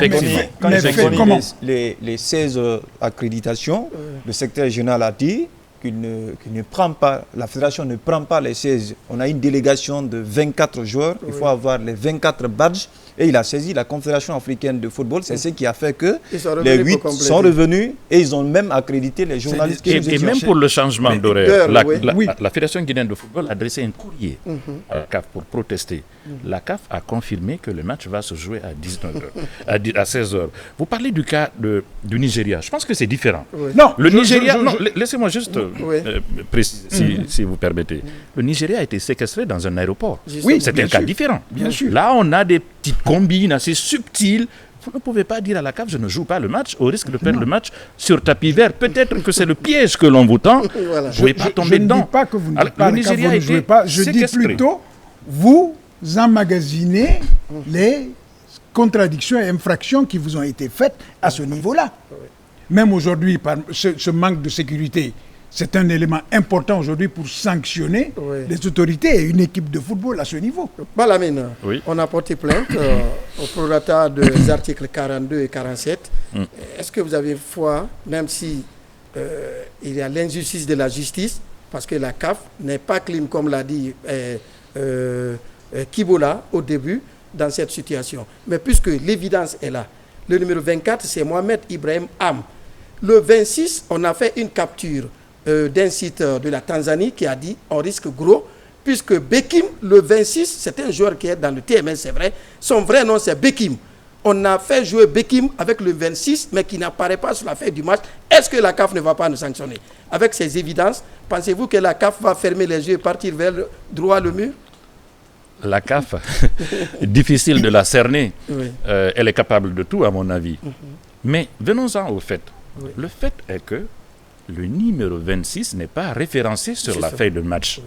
donné les 16 accréditations, le secrétaire général a dit qu'il ne prend pas, la fédération ne prend pas les 16. On a une délégation de 24 joueurs, il faut avoir les 24 badges. Et il a saisi la Confédération africaine de football. C'est ce qui a fait que les 8 sont revenus et ils ont même accrédité les journalistes. Et même pour le changement d'horaire, la Fédération guinéenne de football a adressé un courrier à la CAF pour protester. La CAF a confirmé que le match va se jouer à 16h. Vous parlez du cas du Nigeria. Je pense que c'est différent. Non, le Nigeria, laissez-moi juste préciser, si vous permettez. Le Nigeria a été séquestré dans un aéroport. C'est un cas différent. Bien sûr. Là, on a des petites combines assez subtiles. Vous ne pouvez pas dire à la CAF, je ne joue pas le match, au risque de perdre le match sur tapis vert. Peut-être que c'est le piège que l'on vous tend. Vous ne pouvez pas tomber dedans. Je ne dis pas que vous ne dites pas, vous ne jouez pas. Je dis plutôt, vous emmagasinez les contradictions et infractions qui vous ont été faites à ce niveau-là. Même aujourd'hui, ce manque de sécurité, c'est un élément important aujourd'hui pour sanctionner les autorités et une équipe de football à ce niveau. Balamine, on a porté plainte au prorata des articles 42 et 47. Est-ce que vous avez foi, même si il y a l'injustice de la justice, parce que la CAF n'est pas clean, comme l'a dit Kibola au début, dans cette situation. Mais puisque l'évidence est là, le numéro 24, c'est Mohamed Ibrahim Am. Le 26, on a fait une capture d'un site de la Tanzanie qui a dit on risque gros, puisque Bekim, le 26, c'est un joueur qui est dans le TMS, c'est vrai. Son vrai nom, c'est Bekim. On a fait jouer Bekim avec le 26, mais qui n'apparaît pas sur la feuille du match. Est-ce que la CAF ne va pas nous sanctionner? Avec ces évidences, pensez-vous que la CAF va fermer les yeux et partir vers droit le mur? La CAF, difficile de la cerner. Elle est capable de tout, à mon avis. Mais venons-en au fait. Le fait est que le numéro 26 n'est pas référencé sur la feuille de match.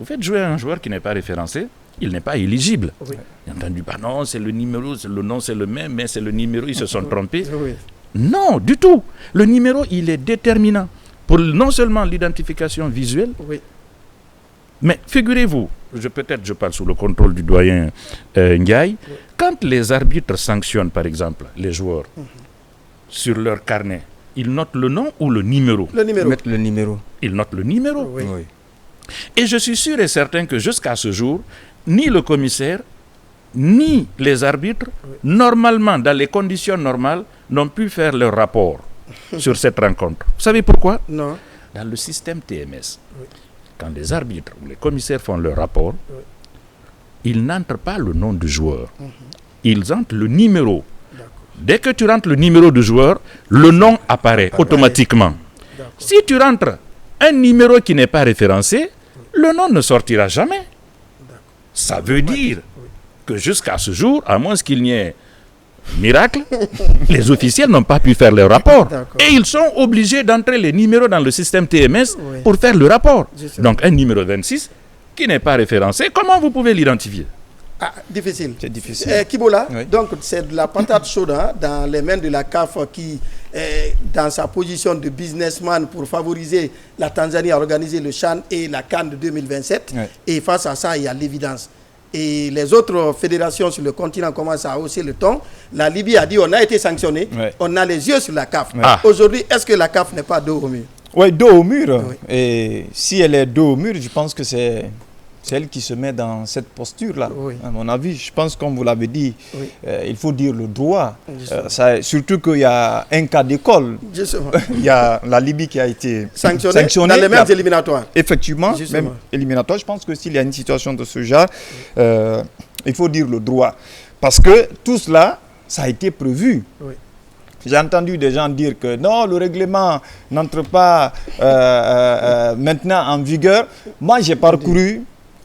Vous faites jouer un joueur qui n'est pas référencé, il n'est pas éligible. Oui. J'ai entendu, non, c'est le numéro, le nom c'est le même, mais c'est le numéro, ils se sont trompés. Oui. Non, du tout. Le numéro, il est déterminant pour non seulement l'identification visuelle, Oui. mais figurez-vous, peut-être je parle sous le contrôle du doyen Ndiaye, quand les arbitres sanctionnent par exemple les joueurs sur leur carnet, ils notent le nom ou le numéro? Le numéro. Mettre le numéro. Ils notent le numéro. Oui. Oui. Et je suis sûr et certain que jusqu'à ce jour, ni le commissaire, ni les arbitres, normalement, dans les conditions normales, n'ont pu faire leur rapport sur cette rencontre. Vous savez pourquoi? Non. Dans le système TMS, quand les arbitres ou les commissaires font leur rapport, ils n'entrent pas le nom du joueur. Ils entrent le numéro. Dès que tu rentres le numéro du joueur, le nom apparaît automatiquement. Si tu rentres un numéro qui n'est pas référencé, le nom ne sortira jamais. Ça veut dire que jusqu'à ce jour, à moins qu'il n'y ait miracle, les officiels n'ont pas pu faire leur rapport. Et ils sont obligés d'entrer les numéros dans le système TMS pour faire le rapport. Donc un numéro 26 qui n'est pas référencé, comment vous pouvez l'identifier? Difficile. C'est difficile. Kibola, Oui. donc c'est de la patate chaude dans les mains de la CAF qui, dans sa position de businessman pour favoriser la Tanzanie à organiser le CHAN et la CAN de 2027. Oui. Et face à ça, il y a l'évidence. Et les autres fédérations sur le continent commencent à hausser le ton. La Libye a dit on a été sanctionné, on a les yeux sur la CAF. Aujourd'hui, est-ce que la CAF n'est pas dos au mur? Oui, dos au mur. Oui. Et si elle est dos au mur, je pense que c'est elle qui se met dans cette posture-là. Oui. À mon avis, je pense, comme vous l'avez dit, il faut dire le droit. Surtout qu'il y a un cas d'école. Il y a la Libye qui a été sanctionnée dans les mêmes éliminatoires. Effectivement, même éliminatoire. Je pense que s'il y a une situation de ce genre, il faut dire le droit. Parce que tout cela, ça a été prévu. Oui. J'ai entendu des gens dire que non, le règlement n'entre pas maintenant en vigueur. Moi, j'ai parcouru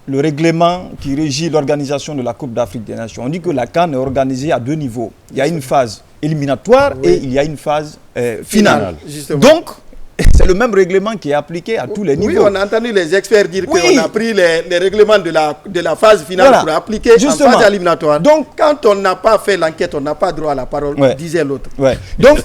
le règlement qui régit l'organisation de la Coupe d'Afrique des Nations. On dit que la CAN est organisée à 2 niveaux. Il y a une phase éliminatoire et il y a une phase finale. Donc, c'est le même règlement qui est appliqué à tous les niveaux. Oui, on a entendu les experts dire qu'on a pris les règlements de la phase finale pour appliquer en phase éliminatoire. Donc, quand on n'a pas fait l'enquête, on n'a pas droit à la parole, disait l'autre. Donc,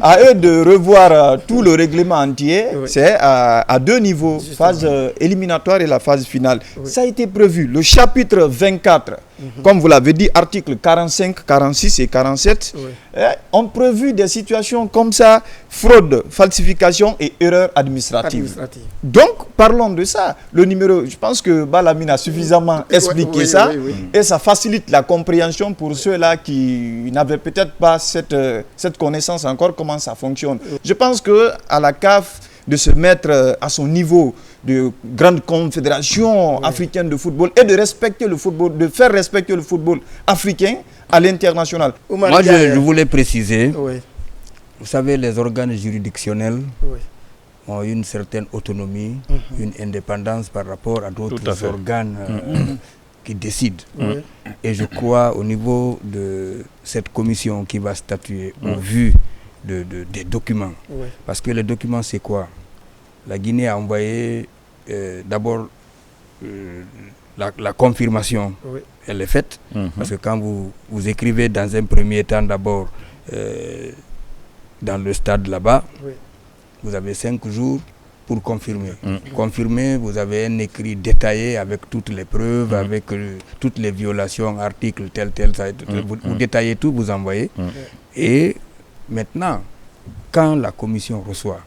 à eux de revoir tout le règlement entier, c'est à 2 niveaux, phase éliminatoire et la phase finale. Ça a été prévu. Le chapitre 24, comme vous l'avez dit, articles 45, 46 et 47, ont prévu des situations comme ça, fraude, falsification et erreur administrative. Donc, parlons de ça. Le numéro, je pense que Balamine a suffisamment expliqué ça, et ça facilite la compréhension pour ceux-là qui n'avaient peut-être pas cette connaissance encore, comment ça fonctionne. Je pense qu'à la CAF, de se mettre à son niveau de grande confédération africaine de football et de respecter le football, de faire respecter le football africain à l'international. Moi, je voulais préciser, vous savez, les organes juridictionnels ont une certaine autonomie, une indépendance par rapport à d'autres organes qui décident. Et je crois au niveau de cette commission qui va statuer au vu des documents. Parce que les documents, c'est quoi? La Guinée a envoyé d'abord la confirmation. Elle est faite. Parce que quand vous écrivez dans un premier temps d'abord dans le stade là-bas, vous avez 5 jours pour confirmer. Confirmer, vous avez un écrit détaillé avec toutes les preuves, avec toutes les violations, articles, tel, vous détaillez tout, vous envoyez. Et maintenant, quand la commission reçoit,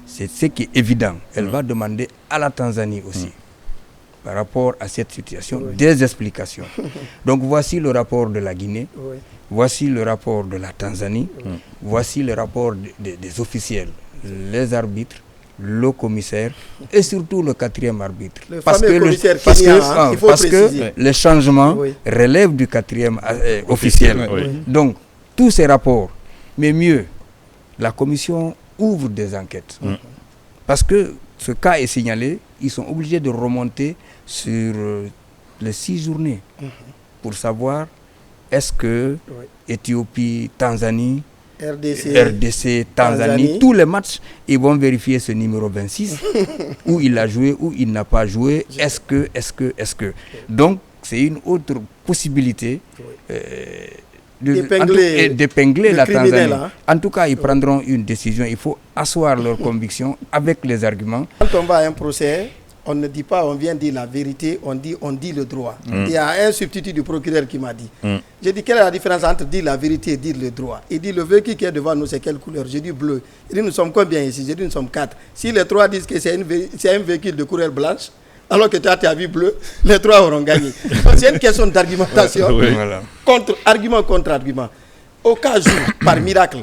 c'est ce qui est évident, elle va demander à la Tanzanie aussi, par rapport à cette situation, des explications. Donc voici le rapport de la Guinée, voici le rapport de la Tanzanie, voici le rapport des officiels, les arbitres, le commissaire et surtout le 4e arbitre. Parce que les changements relèvent du 4e officiel. Donc, tous ces rapports, mais mieux, la commission ouvre des enquêtes. Parce que ce cas est signalé, ils sont obligés de remonter sur les 6 journées. pour savoir est-ce que Éthiopie, Tanzanie RDC, Tanzanie, tous les matchs, ils vont vérifier ce numéro 26, où il a joué, où il n'a pas joué, est-ce que. Donc, c'est une autre possibilité d'épingler la Tanzanie. En tout cas, ils prendront une décision, il faut asseoir leurs convictions avec les arguments. Quand on va à un procès, on ne dit pas on vient dire la vérité, on dit le droit. Il y a un substitut du procureur qui m'a dit. J'ai dit quelle est la différence entre dire la vérité et dire le droit. Il dit le véhicule qui est devant nous c'est quelle couleur? J'ai dit bleu. Il dit nous sommes combien ici? J'ai dit nous sommes 4. Si les 3 disent que c'est un véhicule de couleur blanche, alors que toi tu as vu bleu, les 3 auront gagné. C'est une question d'argumentation. Argument contre argument. Au cas où, par miracle,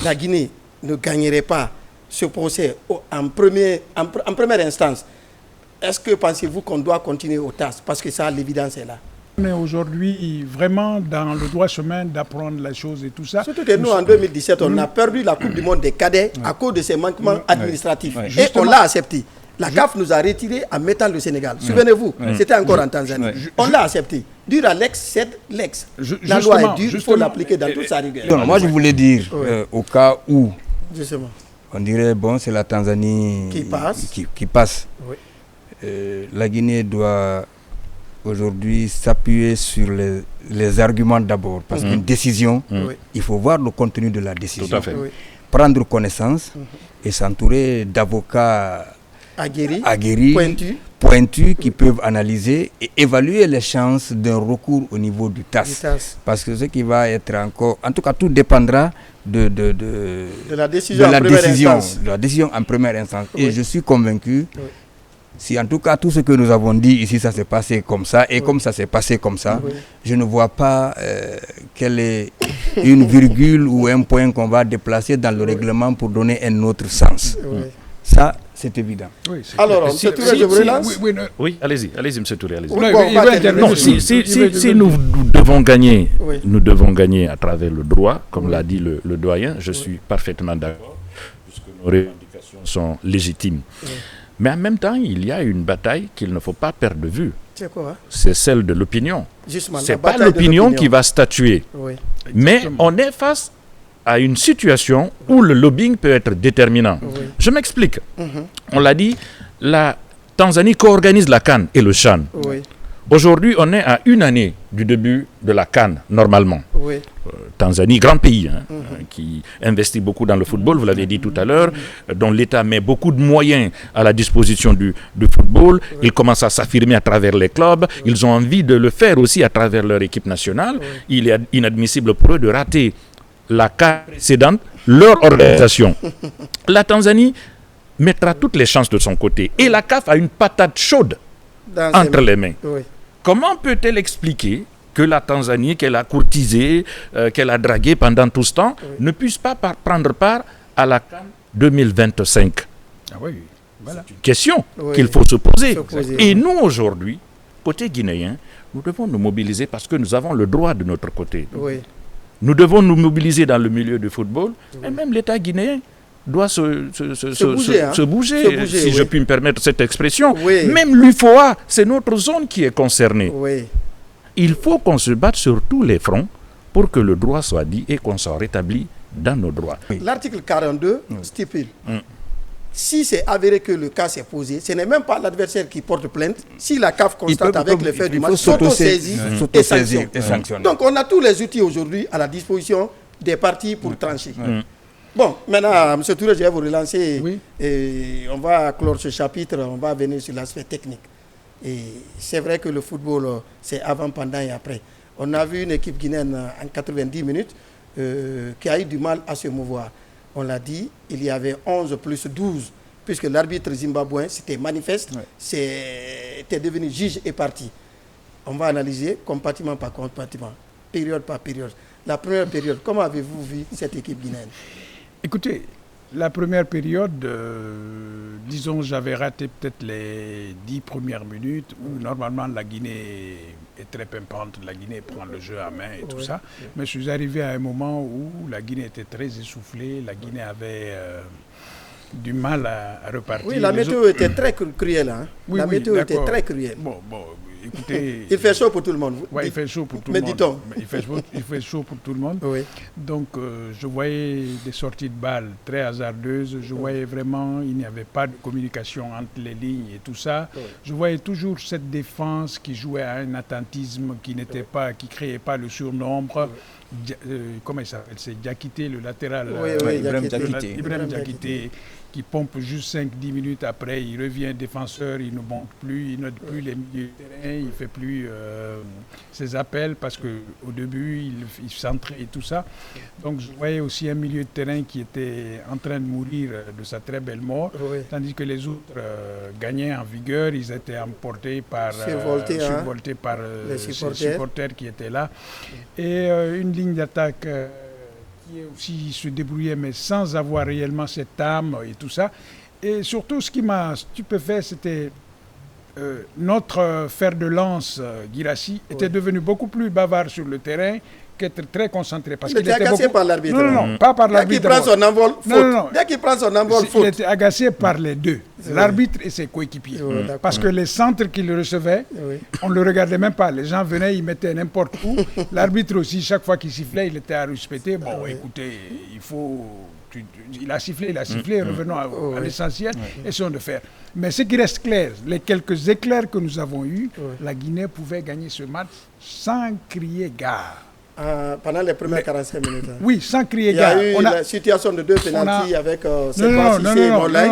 la Guinée ne gagnerait pas ce procès en première instance, est-ce que pensez-vous qu'on doit continuer au TAS? Parce que ça, l'évidence est là. On est aujourd'hui vraiment dans le droit chemin d'apprendre la chose et tout ça. Surtout que nous, en 2017, on a perdu la Coupe du Monde des cadets à cause de ces manquements administratifs. Et on l'a accepté. La CAF nous a retiré en mettant le Sénégal. Souvenez-vous, c'était encore en Tanzanie. On l'a accepté. Dur à l'ex, c'est l'ex. La loi est dure, il faut l'appliquer dans toute sa rigueur. Donc, moi, je voulais dire, au cas où, on dirait, bon, c'est la Tanzanie qui passe. Oui. La Guinée doit aujourd'hui s'appuyer sur les arguments d'abord, parce qu'une décision, il faut voir le contenu de la décision. Tout à fait. Prendre connaissance et s'entourer d'avocats aguerris, pointus qui peuvent analyser et évaluer les chances d'un recours au niveau du TAS. Parce que ce qui va être encore, en tout cas tout dépendra de la décision en première instance. Et je suis convaincu, si en tout cas tout ce que nous avons dit ici, ça s'est passé comme ça, et comme ça s'est passé comme ça, je ne vois pas quelle est une virgule ou un point qu'on va déplacer dans le règlement pour donner un autre sens. Ça, c'est évident. Alors, M. Touré, je vous relance. Oui, allez-y, M. Touré. Si nous devons gagner, nous devons gagner à travers le droit, comme l'a dit le doyen, je suis parfaitement d'accord, puisque nos revendications sont légitimes. Mais en même temps, il y a une bataille qu'il ne faut pas perdre de vue. C'est quoi? C'est celle de l'opinion. Ce n'est pas l'opinion qui va statuer. Mais on est face à une situation où le lobbying peut être déterminant. Je m'explique. On l'a dit, la Tanzanie co-organise la CAN et le CHAN. Aujourd'hui, on est à une année du début de la CAN, normalement. Tanzanie, grand pays, qui investit beaucoup dans le football, vous l'avez dit tout à l'heure, dont l'État met beaucoup de moyens à la disposition du football. Ils commencent à s'affirmer à travers les clubs. Ils ont envie de le faire aussi à travers leur équipe nationale. Il est inadmissible pour eux de rater la CAN précédente, leur organisation. La Tanzanie mettra toutes les chances de son côté. Et la CAF a une patate chaude entre les mains. Comment peut-elle expliquer que la Tanzanie, qu'elle a courtisée, qu'elle a draguée pendant tout ce temps, ne puisse pas prendre part à la CAN 2025? Voilà. C'est une question qu'il faut se poser. Et nous, aujourd'hui, côté guinéen, nous devons nous mobiliser parce que nous avons le droit de notre côté. Nous devons nous mobiliser dans le milieu du football. Et même l'État guinéen doit se bouger, si je puis me permettre cette expression. Même l'UFOA, c'est notre zone qui est concernée. Il faut qu'on se batte sur tous les fronts pour que le droit soit dit et qu'on soit rétabli dans nos droits. L'article 42 stipule, si c'est avéré que le cas s'est posé, ce n'est même pas l'adversaire qui porte plainte. Si la CAF constate avec le fait du match, s'auto-saisit et sanctionne. Donc on a tous les outils aujourd'hui à la disposition des partis pour trancher. Bon, maintenant, M. Touré, je vais vous relancer. Et on va clore ce chapitre, on va venir sur l'aspect technique. Et c'est vrai que le football, c'est avant, pendant et après. On a vu une équipe guinéenne en 90 minutes qui a eu du mal à se mouvoir. On l'a dit, il y avait 11 plus 12, puisque l'arbitre zimbabwéen, c'était manifeste, c'était devenu juge et parti. On va analyser compartiment par compartiment, période par période. La première période, comment avez-vous vu cette équipe guinéenne? Écoutez, la première période, disons, j'avais raté peut-être les 10 premières minutes où normalement la Guinée est très pimpante, la Guinée prend le jeu à main et tout ça. Mais je suis arrivé à un moment où la Guinée était très essoufflée, la Guinée avait du mal à repartir. Oui, la météo était très cruelle. La météo était très cruelle. Bon, écoutez... Il fait chaud pour tout le monde. Oui, il fait chaud pour tout le monde. Mais dit-on. Il fait chaud pour tout le monde. Oui. Donc, je voyais des sorties de balles très hasardeuses. Je voyais vraiment, il n'y avait pas de communication entre les lignes et tout ça. Oui. Je voyais toujours cette défense qui jouait à un attentisme qui n'était pas, qui créait pas le surnombre. Oui. Comment il s'appelle? C'est Diakité, le latéral. Ibrahim Diakité, qui pompe juste 5-10 minutes après, il revient défenseur, il ne monte plus, il n'aide plus les milieux de terrain, il ne fait plus ses appels parce qu'au début, il centrait et tout ça. Donc je voyais aussi un milieu de terrain qui était en train de mourir de sa très belle mort, tandis que les autres gagnaient en vigueur, ils étaient emportés par, survoltés par les supporters qui étaient là. Et une ligne d'attaque... qui aussi se débrouillait, mais sans avoir réellement cette âme et tout ça. Et surtout, ce qui m'a stupéfait, c'était notre fer de lance, Guirassy, était devenu beaucoup plus bavard sur le terrain qu'être très concentré. Parce qu'il était agacé par l'arbitre. Non, pas par l'arbitre. Dès qu'il prend son envol, faute. Dès qu'il prend son envol, faute. Il était agacé par les deux, l'arbitre et ses coéquipiers. Parce que les centres qu'il recevait, on ne le regardait même pas. Les gens venaient, ils mettaient n'importe où. L'arbitre aussi, chaque fois qu'il sifflait, il était à respecter. Bon, écoutez, il faut... Il a sifflé, revenons à l'essentiel, essayons de faire. Mais ce qui reste clair, les quelques éclairs que nous avons eus, la Guinée pouvait gagner ce match sans crier gare. Pendant les premières 45 minutes. Hein. Oui, sans crier gare. Il y a eu la situation de 2 pénaltys avec Cissé et Morlaye.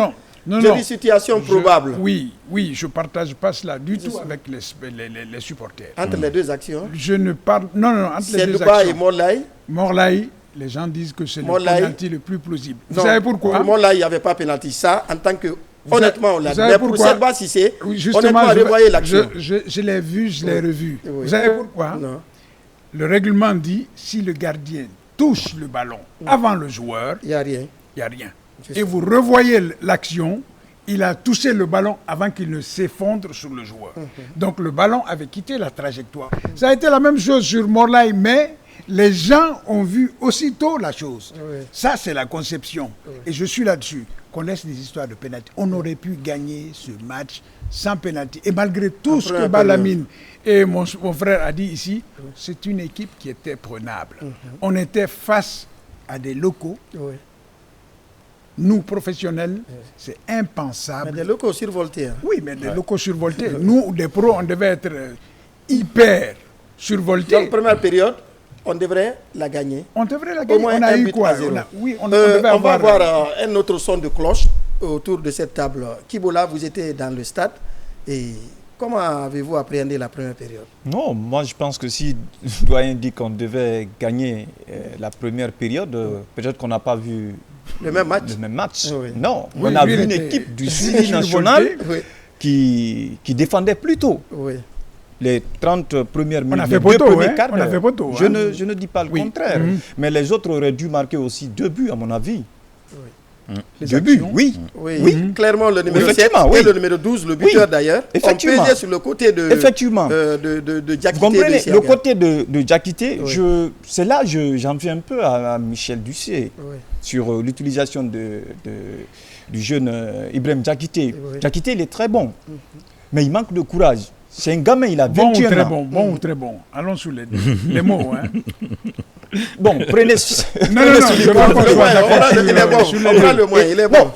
C'est une situation probable. Oui, je ne partage pas cela du tout avec les supporters. Entre les deux actions. Je ne parle... Non, entre les deux actions. Et Morlaye, les gens disent que c'est le pénalty le plus plausible. Vous savez pourquoi? Pour Morlaye, il n'y avait pas pénalty. Ça, en tant que... Honnêtement, on l'a dit. Mais pour Selba Cissé, honnêtement, revoyez l'action. Je l'ai vu, je l'ai revu. Vous savez pourquoi? Non. Le règlement dit, si le gardien touche le ballon avant le joueur, il n'y a rien. Il n'y a rien. Et vous revoyez l'action, il a touché le ballon avant qu'il ne s'effondre sur le joueur. Donc le ballon avait quitté la trajectoire. Ça a été la même chose sur Morlaye, mais les gens ont vu aussitôt la chose. Ça, c'est la conception. Et je suis là-dessus. Qu'on laisse des histoires de pénalty. On aurait pu gagner ce match sans pénalty. Et malgré tout ce que Balamine et mon frère a dit ici, c'est une équipe qui était prenable. On était face à des locaux. Nous, professionnels, c'est impensable. Mais des locaux survoltés. Hein. Oui, mais des locaux survoltés. Nous, des pros, on devait être hyper survoltés. Dans la première période, on devrait la gagner. On devrait la gagner. On a eu quoi? On va avoir un autre son de cloche autour de cette table. Kibola, vous étiez dans le stade. Et comment avez-vous appréhendé la première période? Non, moi je pense que si le doyen dit qu'on devait gagner la première période, peut-être qu'on n'a pas vu le même match. Non, on a vu une équipe du Sili national qui défendait plutôt. Les 30 premières minutes, les 2 premiers quarts d'heure. Je ne dis pas le contraire. Mais les autres auraient dû marquer aussi 2 buts, à mon avis. 2 buts, oui. Clairement, le numéro 7 et le numéro 12, le buteur d'ailleurs, on pesait sur le côté de Diakité. Vous comprenez, le côté de Diakité, c'est là que j'en viens un peu à Michel Ducier sur l'utilisation du jeune Ibrahim Diakité. Diakité, il est très bon, mais il manque de courage. C'est un gamin, il a 21 ans. Bon ou très bon. Allons sur les mots. Hein. Bon, prenez... Il est bon.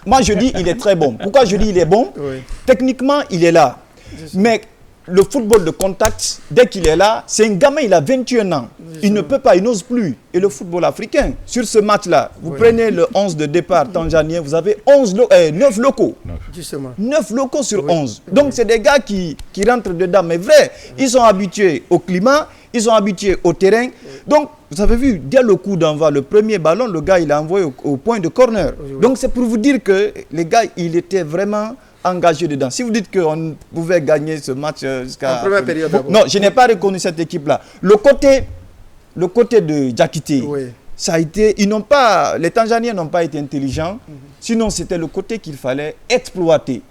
Moi, je dis il est très bon. Pourquoi je dis il est bon? Techniquement, il est là. Mais le football de contact, dès qu'il est là, c'est un gamin, il a 21 ans. Il ne peut pas, il n'ose plus. Et le football africain, sur ce match-là, vous prenez le 11 de départ tanzanien, vous avez 9 locaux. 9 locaux sur 11. Donc, c'est des gars qui rentrent dedans. Mais vrai, ils sont habitués au climat, ils sont habitués au terrain. Donc, vous avez vu, dès le coup d'envoi, le premier ballon, le gars, il a envoyé au point de corner. Donc, c'est pour vous dire que les gars, il était vraiment engagé dedans. Si vous dites qu'on pouvait gagner ce match jusqu'à... En première période. Non, je n'ai pas reconnu cette équipe-là. Le côté de Diakité, ça a été... Les Tanzaniens n'ont pas été intelligents. Sinon, c'était le côté qu'il fallait exploiter.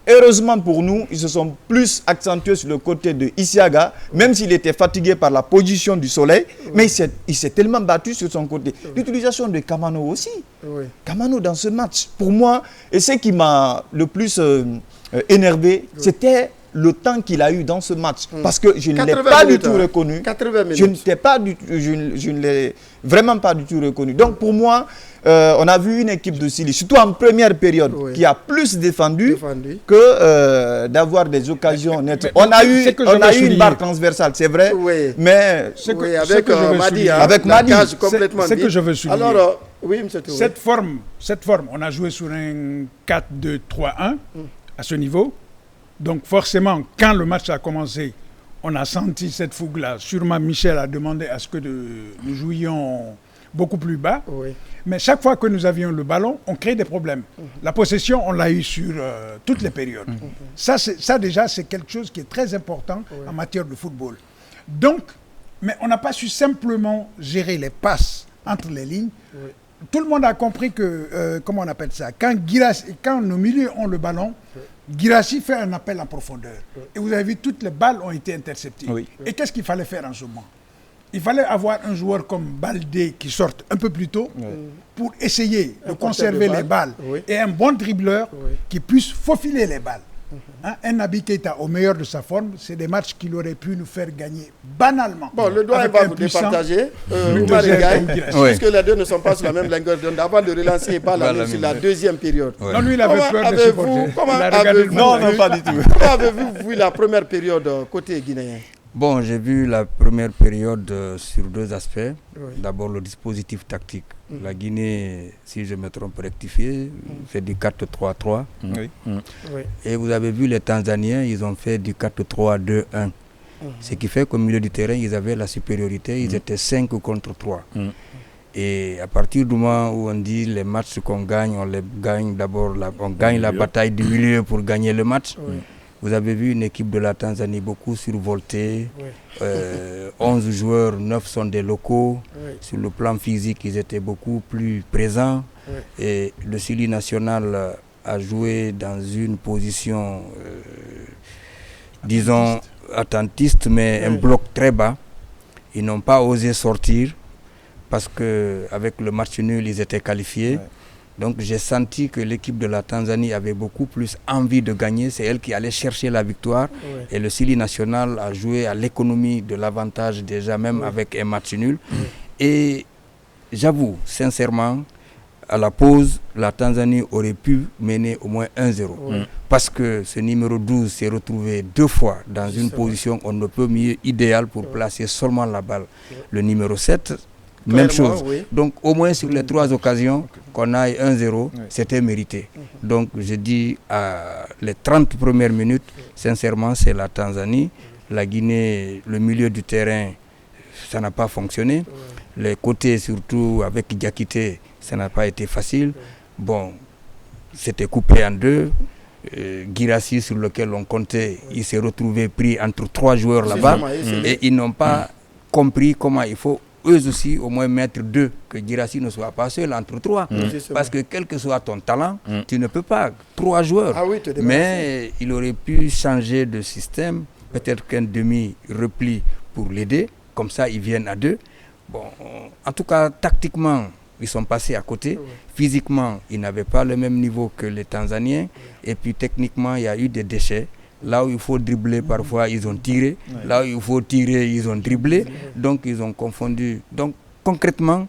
Heureusement pour nous, ils se sont plus accentués sur le côté de Isiaga, même s'il était fatigué par la position du soleil, mais il s'est tellement battu sur son côté. L'utilisation de Kamano aussi. Kamano dans ce match, pour moi, et ce qui m'a le plus énervé, c'était le temps qu'il a eu dans ce match. Parce que je ne l'ai pas du tout reconnu. 80 minutes. Je ne l'ai vraiment pas du tout reconnu. Donc pour moi, on a vu une équipe de Silly, surtout en première période, qui a plus défendu que d'avoir des occasions nettes. On a eu une barre transversale, c'est vrai, mais avec Madi, c'est que je veux souligner. Alors, oui, M. Touré. Cette forme, on a joué sur un 4-2-3-1 à ce niveau. Donc forcément, quand le match a commencé, on a senti cette fougue-là. Sûrement, Michel a demandé à ce que nous jouions beaucoup plus bas. Mais chaque fois que nous avions le ballon, on crée des problèmes. La possession, on l'a eu sur toutes les périodes. Ça déjà, c'est quelque chose qui est très important en matière de football. Donc, mais on n'a pas su simplement gérer les passes entre les lignes. Tout le monde a compris que, comment on appelle ça, quand nos milieux ont le ballon, Guirassy fait un appel en profondeur. Et vous avez vu, toutes les balles ont été interceptées. Et qu'est-ce qu'il fallait faire en ce moment? Il fallait avoir un joueur comme Baldé qui sorte un peu plus tôt pour essayer de conserver les balles. Et un bon dribbleur qui puisse faufiler les balles. Un Naby Keita au meilleur de sa forme, c'est des matchs qu'il aurait pu nous faire gagner banalement. Bon, le doigt va vous départager, puisque les deux ne sont pas sur la même longueur d'onde. Avant de relancer Bala sur la deuxième période. Non, lui, il avait peur de supporter. Non, pas du tout. Comment avez-vous vu la première période côté guinéen? Bon, j'ai vu la première période sur deux aspects. D'abord, le dispositif tactique. La Guinée, si je me trompe, rectifié, fait du 4-3-3. Et vous avez vu les Tanzaniens, ils ont fait du 4-3-2-1. Ce qui fait qu'au milieu du terrain, ils avaient la supériorité. Ils étaient 5 contre 3. Et à partir du moment où on dit les matchs qu'on gagne, on les gagne d'abord, on gagne la bataille du milieu pour gagner le match. Vous avez vu une équipe de la Tanzanie beaucoup survoltée. 11 joueurs, 9 sont des locaux. Sur le plan physique, ils étaient beaucoup plus présents. Et le Silly national a joué dans une position, disons, attentiste, mais un bloc très bas. Ils n'ont pas osé sortir parce qu'avec le match nul, ils étaient qualifiés. Donc j'ai senti que l'équipe de la Tanzanie avait beaucoup plus envie de gagner. C'est elle qui allait chercher la victoire. Et le Silly national a joué à l'économie de l'avantage déjà, même avec un match nul. Et j'avoue, sincèrement, à la pause, la Tanzanie aurait pu mener au moins 1-0. Parce que ce numéro 12 s'est retrouvé 2 fois dans une position on ne peut mieux idéale pour placer seulement la balle. Le numéro 7... Même chose. Donc au moins sur les 3 occasions qu'on aille 1-0, c'était mérité. Donc je dis à les 30 premières minutes, sincèrement c'est la Tanzanie. La Guinée, le milieu du terrain, ça n'a pas fonctionné. Les côtés surtout avec Diakité, ça n'a pas été facile. Bon, c'était coupé en deux. Guirassy sur lequel on comptait, il s'est retrouvé pris entre 3 joueurs là-bas. Et ils n'ont pas compris comment il faut eux aussi au moins mettre 2, que Guirassy ne soit pas seul entre 3. Parce que quel que soit ton talent, tu ne peux pas 3 joueurs. Mais il aurait pu changer de système, peut-être qu'un demi-repli pour l'aider, comme ça ils viennent à 2. Bon, en tout cas, tactiquement, ils sont passés à côté. Physiquement, ils n'avaient pas le même niveau que les Tanzaniens. Et puis techniquement, il y a eu des déchets. Là où il faut dribbler, parfois, ils ont tiré. Là où il faut tirer, ils ont dribblé. Donc, ils ont confondu. Donc, concrètement,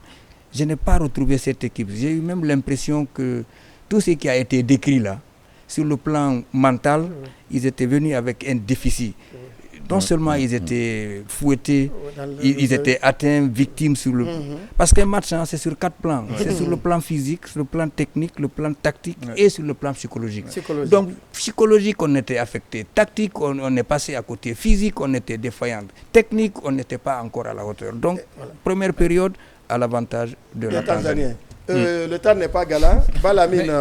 je n'ai pas retrouvé cette équipe. J'ai eu même l'impression que tout ce qui a été décrit là, sur le plan mental, ils étaient venus avec un déficit. Non seulement ils étaient fouettés, ils étaient atteints, victimes sur le... Parce qu'un match, c'est sur 4 plans. C'est sur le plan physique, sur le plan technique, le plan tactique et sur le plan psychologique. Donc, psychologique, on était affecté. Tactique, on est passé à côté. Physique, on était défaillant. Technique, on n'était pas encore à la hauteur. Donc, première période, à l'avantage de la Tanzanie. Le temps n'est pas galant. Balamine...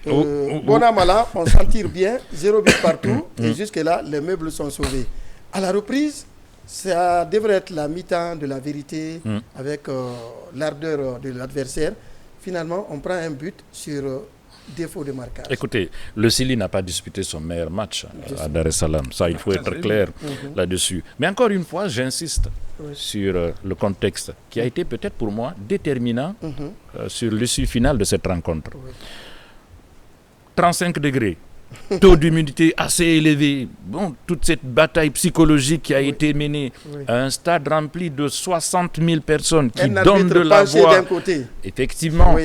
Bonamala, on s'en tire bien, 0 but partout, et jusque-là, les meubles sont sauvés. À la reprise, ça devrait être la mi-temps de la vérité avec l'ardeur de l'adversaire. Finalement, on prend un but sur défaut de marquage. Écoutez, le Silly n'a pas disputé son meilleur match à Dar es Salaam. Ça, il faut être clair là-dessus. Mais encore une fois, j'insiste sur le contexte qui a été peut-être pour moi déterminant sur l'issue finale de cette rencontre. 35 degrés, taux d'humidité assez élevé. Bon, toute cette bataille psychologique qui a été menée à un stade rempli de 60 000 personnes qui donnent de la voix. Effectivement,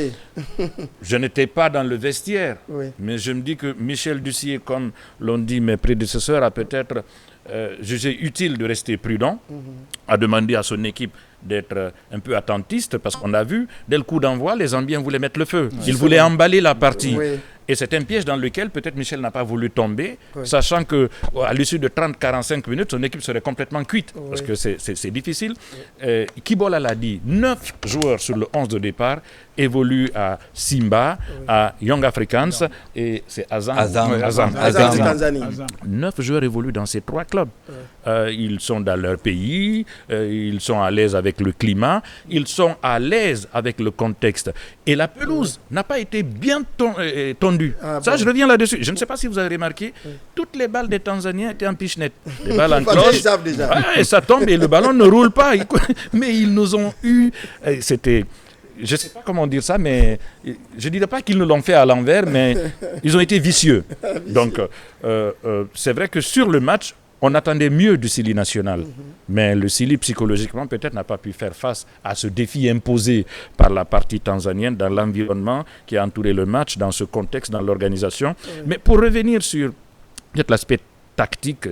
je n'étais pas dans le vestiaire, mais je me dis que Michel Dussier, comme l'ont dit mes prédécesseurs, a peut-être jugé utile de rester prudent, a demandé à son équipe d'être un peu attentiste, parce qu'on a vu, dès le coup d'envoi, les Zambiens voulaient mettre le feu. Ils voulaient emballer la partie. Et c'est un piège dans lequel peut-être Michel n'a pas voulu tomber, sachant qu'à l'issue de 30-45 minutes, son équipe serait complètement cuite, parce que c'est difficile. Kibola l'a dit, 9 joueurs sur le 11 de départ évoluent à Simba, à Young Africans, et c'est Azam. 9 joueurs évoluent dans ces 3 clubs. Ils sont dans leur pays, ils sont à l'aise avec le climat, ils sont à l'aise avec le contexte. Et la pelouse n'a pas été bien tondue. Ça, je reviens là-dessus. Je ne sais pas si vous avez remarqué, toutes les balles des Tanzaniens étaient en pichenette. Les balles en cloche. Et ça tombe et le ballon ne roule pas. Mais ils nous ont eu... C'était... Je ne sais pas comment dire ça, mais je ne dirais pas qu'ils nous l'ont fait à l'envers, mais ils ont été vicieux. Donc, c'est vrai que sur le match, on attendait mieux du Sili national, mais le Sili psychologiquement peut-être n'a pas pu faire face à ce défi imposé par la partie tanzanienne dans l'environnement qui a entouré le match, dans ce contexte, dans l'organisation. Mais pour revenir sur peut-être l'aspect tactique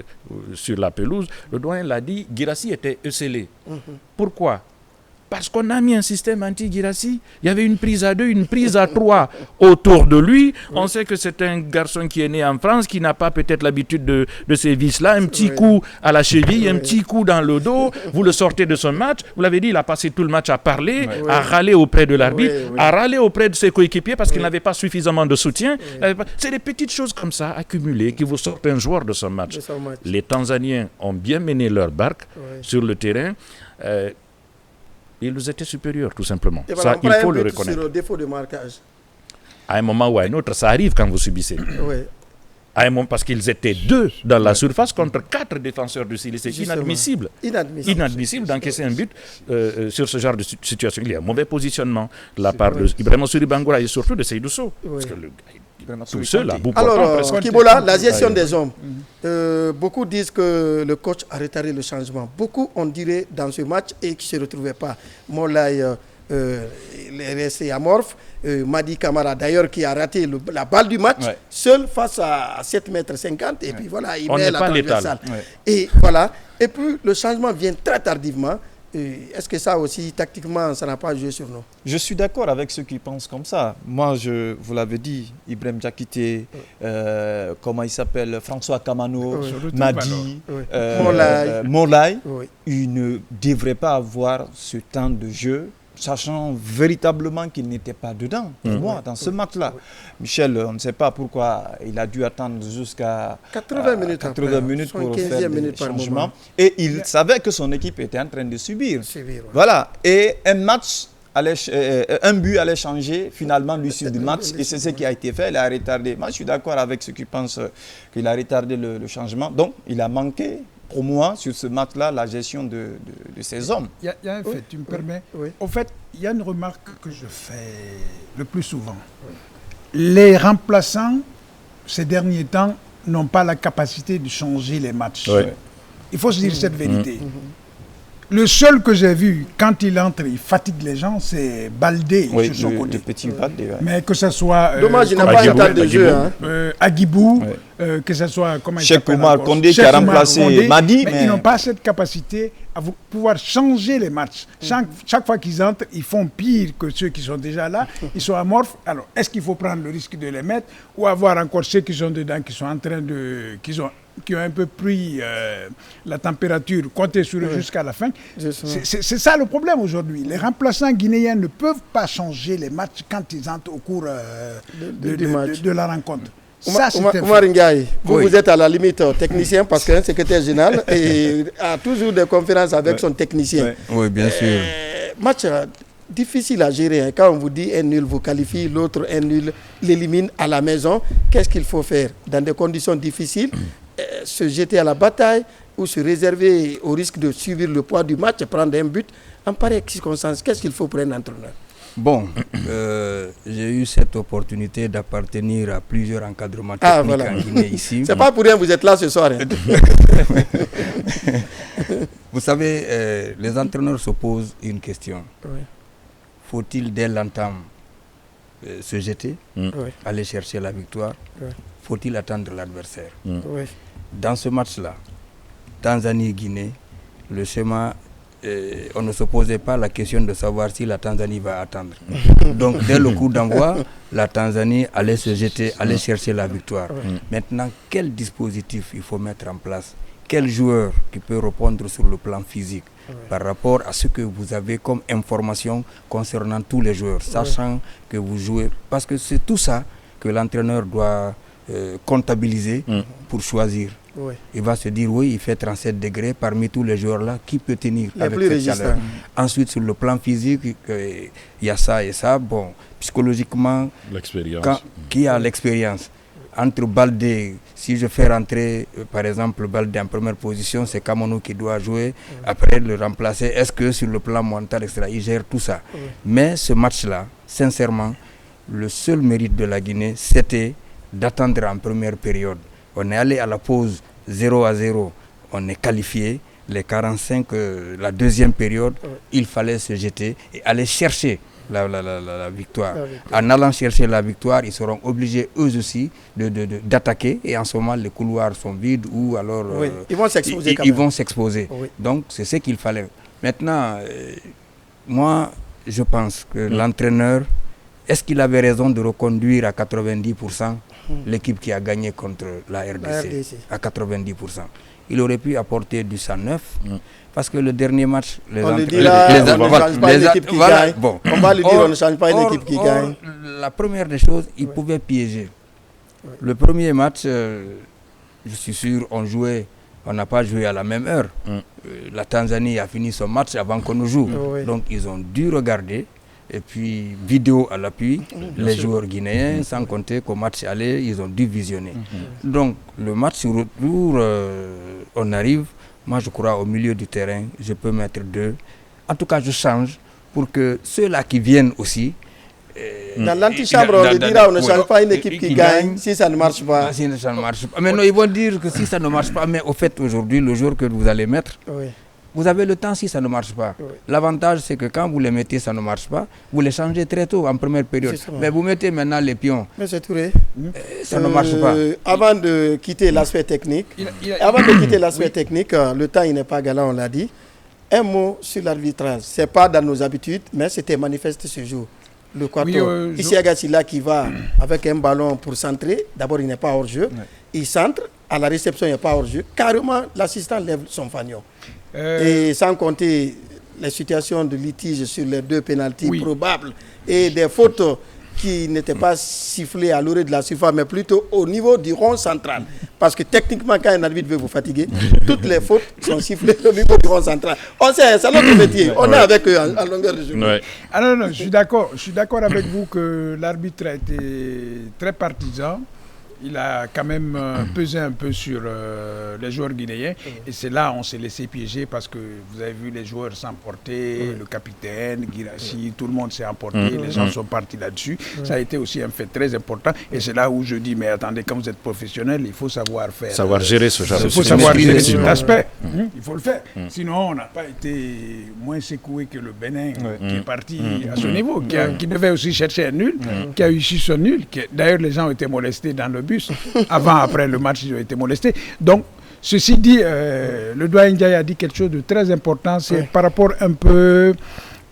sur la pelouse, le doyen l'a dit, Guirassy était esselé. Pourquoi ? Parce qu'on a mis un système anti-Guirassy. Il y avait une prise à 2, une prise à 3 autour de lui. On sait que c'est un garçon qui est né en France, qui n'a pas peut-être l'habitude de ces vices-là. Un petit coup à la cheville, un petit coup dans le dos. Vous le sortez de son match. Vous l'avez dit, il a passé tout le match à parler, à râler auprès de l'arbitre, à râler auprès de ses coéquipiers parce qu'il n'avait pas suffisamment de soutien. C'est des petites choses comme ça accumulées qui vous sortent un joueur de son match. Les Tanzaniens ont bien mené leur barque sur le terrain. Ils étaient supérieurs, tout simplement. Et voilà, ça, il faut le reconnaître. Sur le défaut de marquage. À un moment ou à un autre, ça arrive quand vous subissez. À un moment, parce qu'ils étaient 2 dans la surface contre 4 défenseurs du Sili. C'est inadmissible. Inadmissible d'encaisser un but sur ce genre de situation. Il y a un mauvais positionnement de la part d'Ibrahima Souri Bangoura et surtout de Seydou Sow. Parce que tout seul, à bout portant. Alors, Kibola, la gestion des hommes. Beaucoup disent que le coach a retardé le changement. Beaucoup, on dirait, dans ce match et qui ne se retrouvaient pas. Molay est resté amorphe. Madi Camara, d'ailleurs, qui a raté la balle du match, seul face à 7,50 m. Et puis voilà, il met la transversale. Et voilà. Et puis, le changement vient très tardivement. Est-ce que ça aussi, tactiquement, ça n'a pas joué sur nous? Je suis d'accord avec ceux qui pensent comme ça. Moi, vous l'avez dit, Ibrahim Diakité, comment il s'appelle, François Kamano, Madi, Molay, ils ne devraient pas avoir ce temps de jeu, sachant véritablement qu'il n'était pas dedans, pour moi, dans ce match-là. Michel, on ne sait pas pourquoi il a dû attendre jusqu'à 80 minutes pour faire des changements. Et il savait que son équipe était en train de subir. Voilà. Et un but allait changer finalement l'issue du match. Et c'est ce qui a été fait. Il a retardé. Moi, je suis d'accord avec ceux qui pensent qu'il a retardé le changement. Donc, il a manqué, pour moi, sur ce match-là, la gestion de ces hommes. Il y a un fait, tu me permets. Au fait, il y a une remarque que je fais le plus souvent. Les remplaçants, ces derniers temps, n'ont pas la capacité de changer les matchs. Il faut se dire cette vérité. Le seul que j'ai vu, quand il entre, il fatigue les gens, c'est Baldé sur son côté. Mais que ce soit... Dommage, il n'a pas un temps de jeu. Agibou, que ce soit... Cheikh Oumar Kondé qui a remplacé Madi. Mais ils n'ont pas cette capacité à pouvoir changer les matchs. Chaque fois qu'ils entrent, ils font pire que ceux qui sont déjà là. Ils sont amorphes. Alors, est-ce qu'il faut prendre le risque de les mettre ou avoir encore ceux qui sont dedans, qui sont en train de... qui ont un peu pris la température, compter sur eux jusqu'à la fin. C'est ça le problème aujourd'hui. Les remplaçants guinéens ne peuvent pas changer les matchs quand ils entrent au cours de la rencontre. Oumar Ndiaye, vous êtes à la limite technicien parce qu'un secrétaire général a toujours des conférences avec son technicien. Oui, bien sûr. Match difficile à gérer. Quand on vous dit un nul vous qualifie, l'autre un nul l'élimine à la maison, qu'est-ce qu'il faut faire dans des conditions difficiles? Se jeter à la bataille ou se réserver au risque de subir le poids du match et prendre un but en pareille circonstance? Qu'est-ce qu'il faut pour un entraîneur? Bon, j'ai eu cette opportunité d'appartenir à plusieurs encadrements techniques en Guinée ici. C'est pas pour rien que vous êtes là ce soir. Hein. Vous savez, les entraîneurs se posent une question. Oui. Faut-il dès l'entame se jeter, aller chercher la victoire? Faut-il attendre l'adversaire? Dans ce match-là, Tanzanie-Guinée, le schéma, on ne se posait pas la question de savoir si la Tanzanie va attendre. Donc dès le coup d'envoi, la Tanzanie allait se jeter, allait chercher la victoire. Maintenant, quel dispositif il faut mettre en place? Quel joueur qui peut répondre sur le plan physique par rapport à ce que vous avez comme information concernant tous les joueurs, sachant que vous jouez, parce que c'est tout ça que l'entraîneur doit comptabiliser pour choisir. Il va se dire, oui, il fait 37 degrés, parmi tous les joueurs là, qui peut tenir avec cette chaleur? Ensuite, sur le plan physique, il y a ça et ça. Bon, psychologiquement, qui a l'expérience? Entre Baldé, si je fais rentrer par exemple Baldé en première position, c'est Kamonou qui doit jouer, après le remplacer. Est-ce que sur le plan mental, etc., il gère tout ça? Mais ce match-là, sincèrement, le seul mérite de la Guinée, c'était d'attendre en première période. On est allé à la pause 0-0, on est qualifié. Les 45, la deuxième période, il fallait se jeter et aller chercher la victoire. En allant chercher la victoire, ils seront obligés eux aussi d'attaquer, et en ce moment les couloirs sont vides ou alors ils vont s'exposer. Ils vont s'exposer. Donc c'est ce qu'il fallait. Maintenant, moi je pense que l'entraîneur, est-ce qu'il avait raison de reconduire à 90% l'équipe qui a gagné contre la RDC à 90%? Il aurait pu apporter du 109. Parce que le dernier match, on va lui dire on ne change pas une équipe qui gagne. La première des choses, il pouvait piéger. Le premier match, je suis sûr, on n'a pas joué à la même heure. La Tanzanie a fini son match avant qu'on nous joue. Donc ils ont dû regarder. Et puis, vidéo à l'appui, les joueurs guinéens, sans compter qu'au match aller, ils ont dû visionner. Donc, le match sur retour, on arrive. Moi, je crois au milieu du terrain, je peux mettre 2. En tout cas, je change pour que ceux-là qui viennent aussi. Dans l'antichambre, on dira on ne change pas une équipe qui gagne si ça ne marche pas. Si ça ne marche pas. Mais non, ils vont dire que si ça ne marche pas, mais au fait, aujourd'hui, le jour que vous allez mettre, vous avez le temps si ça ne marche pas. L'avantage, c'est que quand vous les mettez, ça ne marche pas, vous les changez très tôt en première période. Mais vous mettez maintenant les pions. Mais c'est Touré. Ça ne marche pas. Avant de quitter l'aspect technique, le temps il n'est pas galant, on l'a dit. Un mot sur l'arbitrage. Ce n'est pas dans nos habitudes, mais c'était manifeste ce jour. Le Kwato, ici Agassila qui va avec un ballon pour centrer. D'abord, il n'est pas hors jeu. Il centre. À la réception, il n'est pas hors jeu. Carrément, l'assistant lève son fanion. Et sans compter les situations de litige sur les 2 pénaltys probables et des fautes qui n'étaient pas sifflées à l'orée de la surface, mais plutôt au niveau du rond central. Parce que techniquement, quand un arbitre veut vous fatiguer, toutes les fautes sont sifflées au niveau du rond central. On sait, c'est notre métier. On est avec eux en longueur de journée. Ah non, je suis d'accord. Je suis d'accord avec vous que l'arbitre a été très partisan. Il a quand même pesé un peu sur les joueurs guinéens. Et c'est là on s'est laissé piéger parce que vous avez vu les joueurs s'emporter, le capitaine, Guirassy, tout le monde s'est emporté, les gens sont partis là-dessus. Ça a été aussi un fait très important. Et c'est là où je dis, mais attendez, quand vous êtes professionnel, il faut savoir faire. Savoir gérer ce genre de situation. Il faut savoir gérer cet aspect. Il faut le faire. Sinon, on n'a pas été moins secoué que le Bénin qui est parti à ce niveau, qui devait aussi chercher un nul, qui a eu son nul. D'ailleurs, les gens ont été molestés dans le but. Avant, après le match, ils ont été molestés. Donc, ceci dit, le doyen Ndiaye a dit quelque chose de très important, c'est par rapport un peu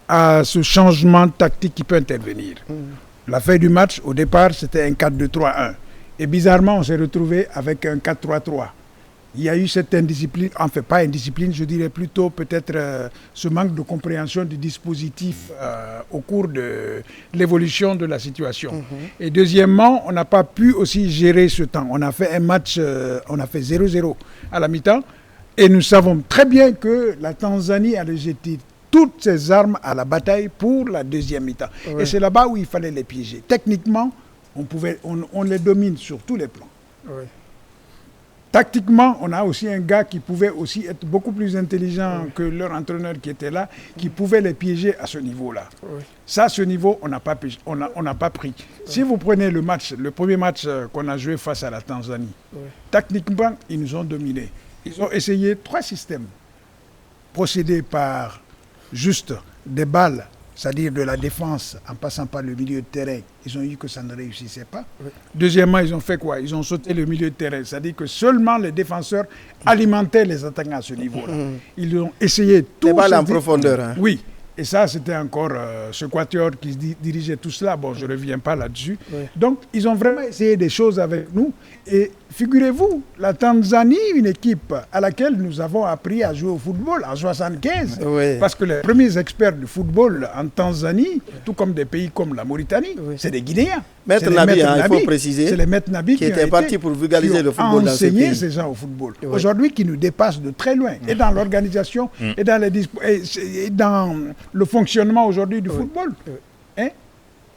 à ce changement tactique qui peut intervenir. La fin du match, au départ, c'était un 4-2-3-1. Et bizarrement, on s'est retrouvé avec un 4-3-3. Il y a eu cette indiscipline, enfin pas indiscipline, je dirais plutôt peut-être ce manque de compréhension du dispositif au cours de l'évolution de la situation. Et deuxièmement, on n'a pas pu aussi gérer ce temps. On a fait un match, on a fait 0-0 à la mi-temps et nous savons très bien que la Tanzanie allait jeter toutes ses armes à la bataille pour la deuxième mi-temps. Et c'est là-bas où il fallait les piéger. Techniquement, on les domine sur tous les plans. Tactiquement, on a aussi un gars qui pouvait aussi être beaucoup plus intelligent que leur entraîneur qui était là, qui pouvait les piéger à ce niveau-là. Ça, ce niveau, on n'a pas pris. Si vous prenez le premier match qu'on a joué face à la Tanzanie, techniquement, ils nous ont dominés. Ils ont essayé 3 systèmes. Procédé par juste des balles, c'est-à-dire de la défense en passant par le milieu de terrain. Ils ont eu que ça ne réussissait pas. Deuxièmement, ils ont fait quoi? Ils ont sauté le milieu de terrain, c'est-à-dire que seulement les défenseurs alimentaient les attaquants à ce niveau-là. Ils ont essayé tout. Des balles en profondeur. Hein. Oui. Et ça, c'était encore ce quatuor qui dirigeait tout cela. Bon, je ne reviens pas là-dessus. Oui. Donc, ils ont vraiment essayé des choses avec nous. Et figurez-vous, la Tanzanie, une équipe à laquelle nous avons appris à jouer au football en 1975. Oui. Parce que les premiers experts du football en Tanzanie, tout comme des pays comme la Mauritanie, c'est des Guinéens. Maître Nabi, il faut préciser, c'est les Maîtres Nabi qui étaient partis pour vulgariser le football dans ces pays. Enseigner ces gens au football. Oui. Aujourd'hui, qui nous dépassent de très loin. Et dans l'organisation, et dans le fonctionnement aujourd'hui du football. Hein?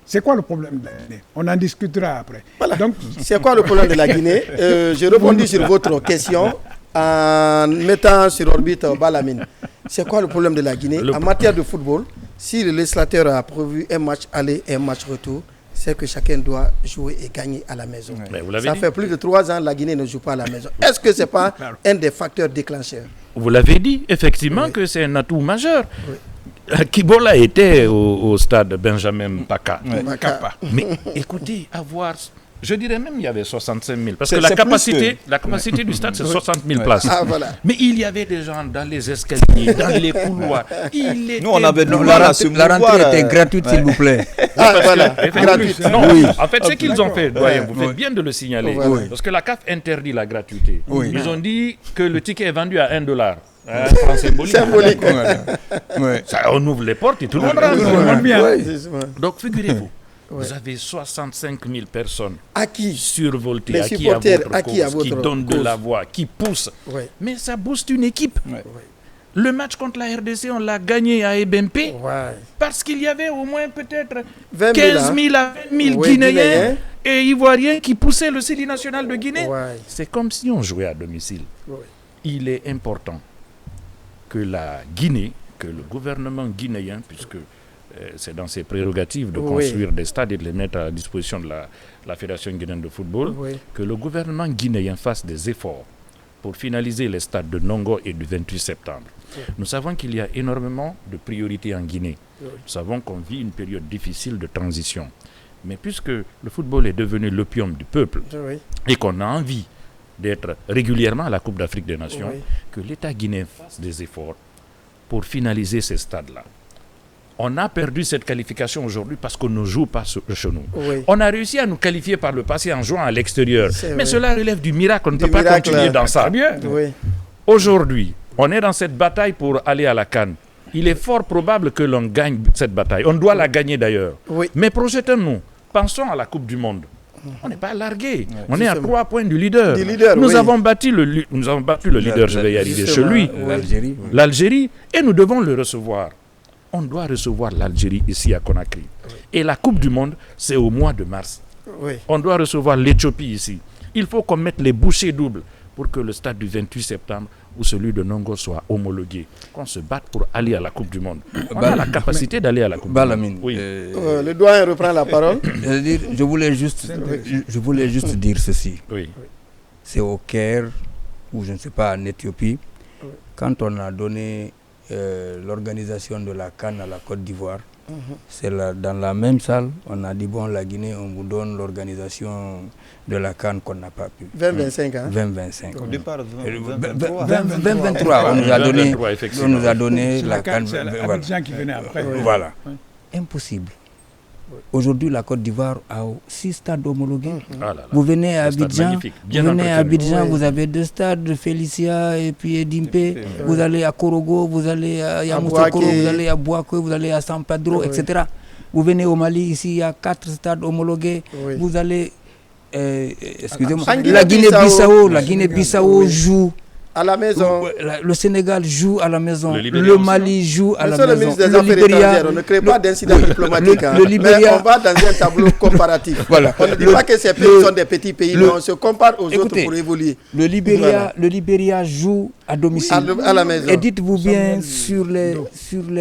C'est quoi le problème de la Guinée? On en discutera après. Voilà. Donc, c'est quoi le problème de la Guinée? Je rebondis sur votre question en mettant sur orbite Balamine. C'est quoi le problème de la Guinée? En matière de football, si le législateur a prévu un match aller et un match retour, c'est que chacun doit jouer et gagner à la maison. Ça fait plus de 3 ans que la Guinée ne joue pas à la maison. Est-ce que ce n'est pas un des facteurs déclencheurs? Vous l'avez dit, effectivement, que c'est un atout majeur. Kibola était au stade Benjamin Paka. Mais écoutez, je dirais même il y avait 65 000. Parce que la capacité du stade, c'est 60 000 places. Ah, voilà. Mais il y avait des gens dans les escaliers, dans les couloirs. Nous, on avait la rentrée était gratuite, s'il vous plaît. Ah, voilà. Gratuite. Non, oui. En fait, ce qu'ils ont fait, doyen, vous faites bien de le signaler. Parce que la CAF interdit la gratuité. Ils ont dit que le ticket est vendu à $1. Symbolique. Ça, on ouvre les portes et tout le monde rentre. Donc, figurez-vous. Vous avez 65 000 personnes survoltées, à qui donnent de la voix, qui poussent. Mais ça booste une équipe. Le match contre la RDC, on l'a gagné à Ebempe parce qu'il y avait au moins peut-être 15 000 à 20 000 Guinéens et Ivoiriens qui poussaient le Sili national de Guinée. C'est comme si on jouait à domicile. Il est important que la Guinée, que le gouvernement guinéen, puisque c'est dans ses prérogatives de construire des stades et de les mettre à la disposition de la Fédération guinéenne de football, que le gouvernement guinéen fasse des efforts pour finaliser les stades de Nongo et du 28 septembre. Nous savons qu'il y a énormément de priorités en Guinée. Nous savons qu'on vit une période difficile de transition. Mais puisque le football est devenu l'opium du peuple et qu'on a envie d'être régulièrement à la Coupe d'Afrique des Nations, que l'État guinéen fasse des efforts pour finaliser ces stades-là. On a perdu cette qualification aujourd'hui parce qu'on ne joue pas chez nous. On a réussi à nous qualifier par le passé en jouant à l'extérieur. Mais cela relève du miracle. On ne peut pas continuer dans ça. Aujourd'hui, on est dans cette bataille pour aller à la CAN. Il est fort probable que l'on gagne cette bataille. On doit la gagner d'ailleurs. Mais projetons-nous. Pensons à la Coupe du Monde. On n'est pas largué. On est à 3 points du leader. Nous avons battu le leader, je vais y arriver, chez lui, l'Algérie, et nous devons le recevoir. On doit recevoir l'Algérie ici à Conakry. Et la Coupe du Monde, c'est au mois de mars. On doit recevoir l'Éthiopie ici. Il faut qu'on mette les bouchées doubles pour que le stade du 28 septembre ou celui de Nongo soit homologué. Qu'on se batte pour aller à la Coupe du Monde. On a la capacité d'aller à la Coupe du Monde. Le doyen reprend la parole. Je voulais juste dire ceci. C'est au Caire, ou je ne sais pas, en Éthiopie, quand on a donné l'organisation de la CAN à la Côte d'Ivoire, c'est dans la même salle, on a dit bon, la Guinée, on vous donne l'organisation de la CAN qu'on n'a pas pu. 2025, hein? 2025. Au départ, 2023, on nous a donné la CAN. C'est Abidjan qui venait après. Voilà. Impossible. Aujourd'hui, la Côte d'Ivoire a 6 stades homologués. Vous venez à Abidjan, vous avez 2 stades, Félicia et puis Edimpe. Vous allez à Korogo, vous allez à Yamoussoukro, vous allez à Bouaké, vous allez à San Pedro, etc. Vous venez au Mali, ici, il y a 4 stades homologués. Vous allez... excusez-moi, la Guinée-Bissau joue À la maison. Le Sénégal joue à la maison. Le Mali joue à la maison. maison. Le ministre des Affaires étrangères, on ne crée pas d'incident diplomatique. Mais on va dans un tableau comparatif. Voilà. On ne dit pas que ces pays sont des petits pays, mais on se compare aux autres pour évoluer. Le Libéria joue à domicile. À la maison. Et dites-vous bien, sur les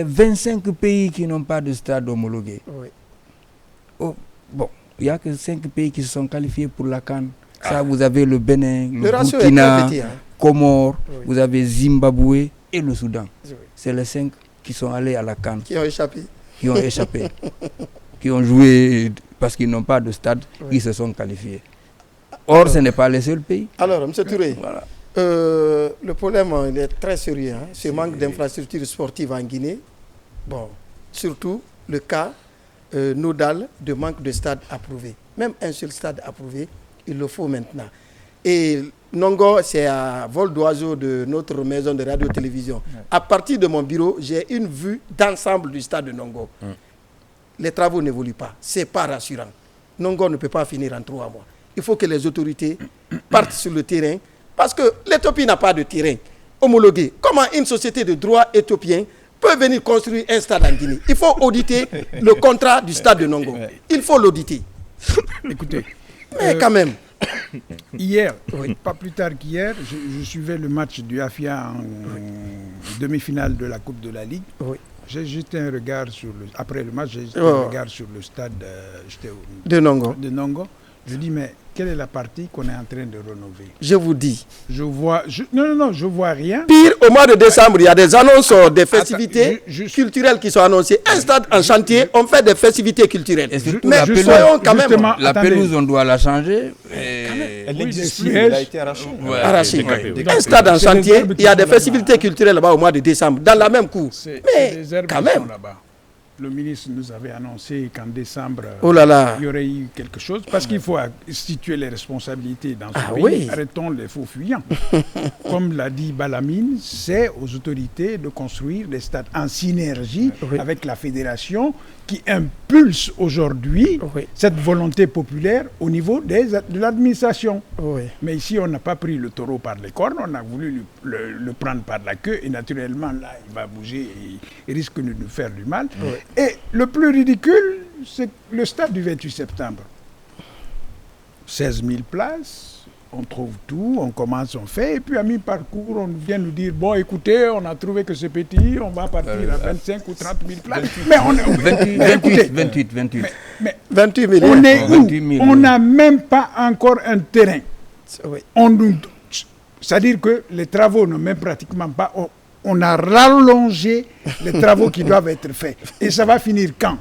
25 pays qui n'ont pas de stade homologué, il n'y a que 5 pays qui se sont qualifiés pour la CAN. Ça, vous avez le Bénin, le Burkina, Comores, vous avez Zimbabwe et le Soudan. C'est les 5 qui sont allés à la CAN. Qui ont échappé. Qui ont joué parce qu'ils n'ont pas de stade, ils se sont qualifiés. Or, ce n'est pas les seuls pays. Alors, M. Touré, voilà. Le problème il est très sérieux. Ce manque d'infrastructures sportives en Guinée. Bon, surtout le cas nodal de manque de stade approuvé. Même un seul stade approuvé, il le faut maintenant. Et Nongo, c'est à vol d'oiseau de notre maison de radio-télévision. À partir de mon bureau, j'ai une vue d'ensemble du stade de Nongo. Les travaux n'évoluent pas. Ce n'est pas rassurant. Nongo ne peut pas finir en 3 mois. Il faut que les autorités partent sur le terrain parce que l'Éthiopie n'a pas de terrain homologué. Comment une société de droit éthiopien peut venir construire un stade en Guinée? Il faut auditer le contrat du stade de Nongo. Il faut l'auditer. Écoutez, mais quand même. Hier, pas plus tard qu'hier, je suivais le match du AFIA en demi-finale de la Coupe de la Ligue. J'ai jeté un regard après le match, j'ai jeté un regard sur le stade de Nongo. Je dis, mais quelle est la partie qu'on est en train de rénover? Je vous dis. Je vois rien. Pire, au mois de décembre, il y a des annonces des festivités culturelles qui sont annoncées. Un stade en chantier, on fait des festivités culturelles. Mais soyons quand même... La pelouse, on doit la changer. Elle existe plus, elle a été arrachée. Un stade en chantier, il y a des festivités culturelles là-bas au mois de décembre, dans la même cour. Mais quand même... Le ministre nous avait annoncé qu'en décembre, il y aurait eu quelque chose, parce qu'il faut situer les responsabilités dans ce pays. Oui. Arrêtons les faux fuyants. Comme l'a dit Balamine, c'est aux autorités de construire des stades en synergie avec la fédération qui impulse aujourd'hui cette volonté populaire au niveau de l'administration. Mais ici, on n'a pas pris le taureau par les cornes, on a voulu le prendre par la queue et naturellement, là, il va bouger et il risque de nous faire du mal. Et le plus ridicule, c'est le stade du 28 septembre. 16 000 places, on trouve tout, on commence, on fait, et puis à mi-parcours, on vient nous dire, bon, écoutez, on a trouvé que c'est petit, on va partir à 25 ou 30 000 places. Mais on est 28 000. On est où? On n'a même pas encore un terrain. C'est-à-dire que les travaux ne même pratiquement pas... On a rallongé les travaux qui doivent être faits. Et ça va finir quand?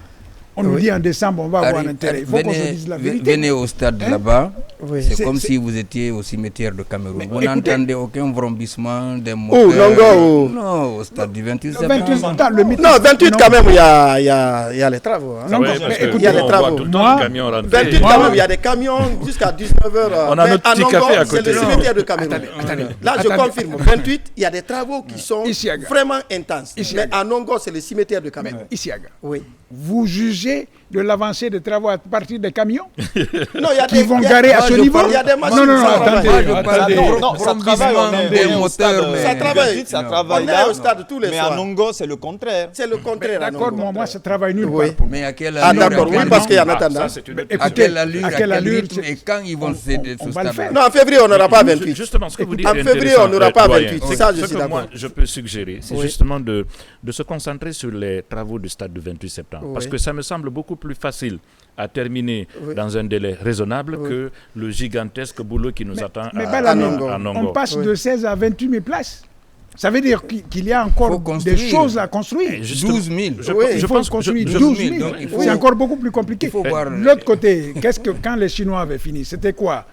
On nous dit en décembre, on va avoir un terrain. Il faut qu'on se dise la vérité. Venez au stade là-bas. C'est comme si vous étiez au cimetière de Cameroun. Vous n'entendez aucun vrombissement des moteurs. Non, au stade du 28 septembre. Non, 28 quand même, il y a les travaux. Il y a les travaux. 28 quand même, il y a des camions jusqu'à 19h. On a notre petit café à côté. C'est le cimetière de Cameroun. Là, je confirme. 28, il y a des travaux qui sont vraiment intenses. Mais à Nongo, c'est le cimetière de Cameroun. Isiaga. Oui. Vous jugez de l'avancée des travaux à partir des camions qui vont garer à ce niveau? Il y a des machines. Non, ça travaille. Des moteurs. Ça travaille. On est au stade tous les soirs. Mais à Nongo, c'est le contraire. C'est le contraire. D'accord, moi, ça travaille nulle part. Mais à quelle allure? D'accord, oui, parce qu'il y en a tendance. À quelle allure et quand ils vont céder ce stade? Non, en février, on n'aura pas 28. Justement, ce que vous dites en février, on n'aura pas 28. Ça, je suis d'accord. Je peux suggérer, c'est justement de se concentrer sur les travaux du stade du 28 septembre. Parce que ça me semble beaucoup plus facile à terminer dans un délai raisonnable que le gigantesque boulot qui nous attend à Nongo. On passe de 16 à 28 000 places. Ça veut dire qu'il y a encore des choses à construire. 12 000. Il faut construire 12 000. C'est encore beaucoup plus compliqué. De l'autre côté, quand les Chinois avaient fini, c'était quoi?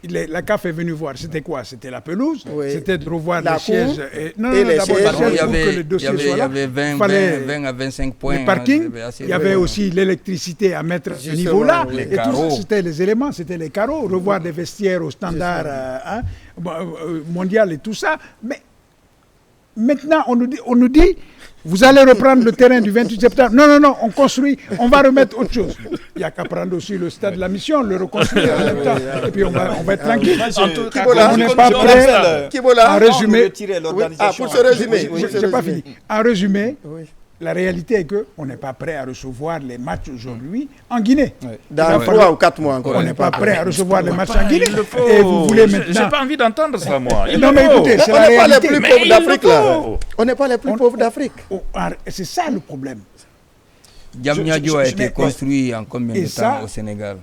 La CAF est venue voir, c'était quoi? C'était la pelouse, c'était de revoir les sièges. Il y avait 20 à 25 points. Les parkings, il y avait aussi l'électricité à mettre à ce niveau-là. Et tout ça, c'était les éléments, c'était les carreaux, revoir des vestiaires au standard mondial et tout ça. Mais maintenant, on nous dit, vous allez reprendre le terrain du 28 septembre. Non, on construit, on va remettre autre chose. Il n'y a qu'à prendre aussi le stade de la mission, le reconstruire en même temps. Et puis on va être tranquille. On n'est pas prêt à résumer. Pour se résumer. Je n'ai pas fini. En résumé, la réalité est qu'on n'est pas prêt à recevoir les matchs aujourd'hui en Guinée. Dans 3 ou 4 mois encore. On n'est pas prêt à recevoir les matchs en Guinée. Et vous voulez maintenant... J'ai pas envie d'entendre ça, moi. Non, mais écoutez, c'est la réalité. On n'est pas les plus pauvres d'Afrique, là. On n'est pas les plus pauvres d'Afrique. C'est ça le problème. Diamniadio a été construit en combien de temps au Sénégal?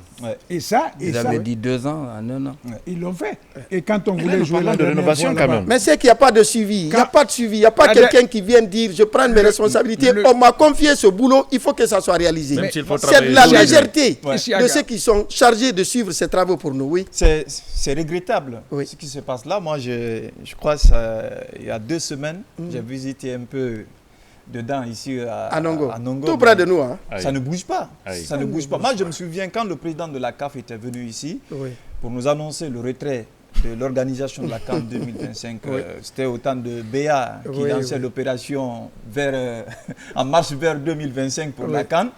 Et ça, Vous avez dit 2 ans, en 1 an. Ils l'ont fait. Et quand on voulait jouer de rénovation quand même. Mais c'est qu'il n'y a pas de suivi. Il n'y a pas de suivi. Il n'y a pas quelqu'un qui vient dire je prends mes responsabilités. On m'a confié ce boulot, il faut que ça soit réalisé. C'est de la légèreté de ceux qui sont chargés de suivre ces travaux pour nous. Oui. C'est regrettable ce qui se passe là. Moi, je crois il y a 2 semaines, j'ai visité un peu dedans ici à Nongo. Tout près de nous. Hein. Ça ne bouge pas. Ça ne bouge pas. Moi, je me souviens quand le président de la CAF était venu ici pour nous annoncer le retrait de l'organisation de la CAN 2025. C'était au temps de Béa qui lançait l'opération en marche vers 2025 pour la CAN.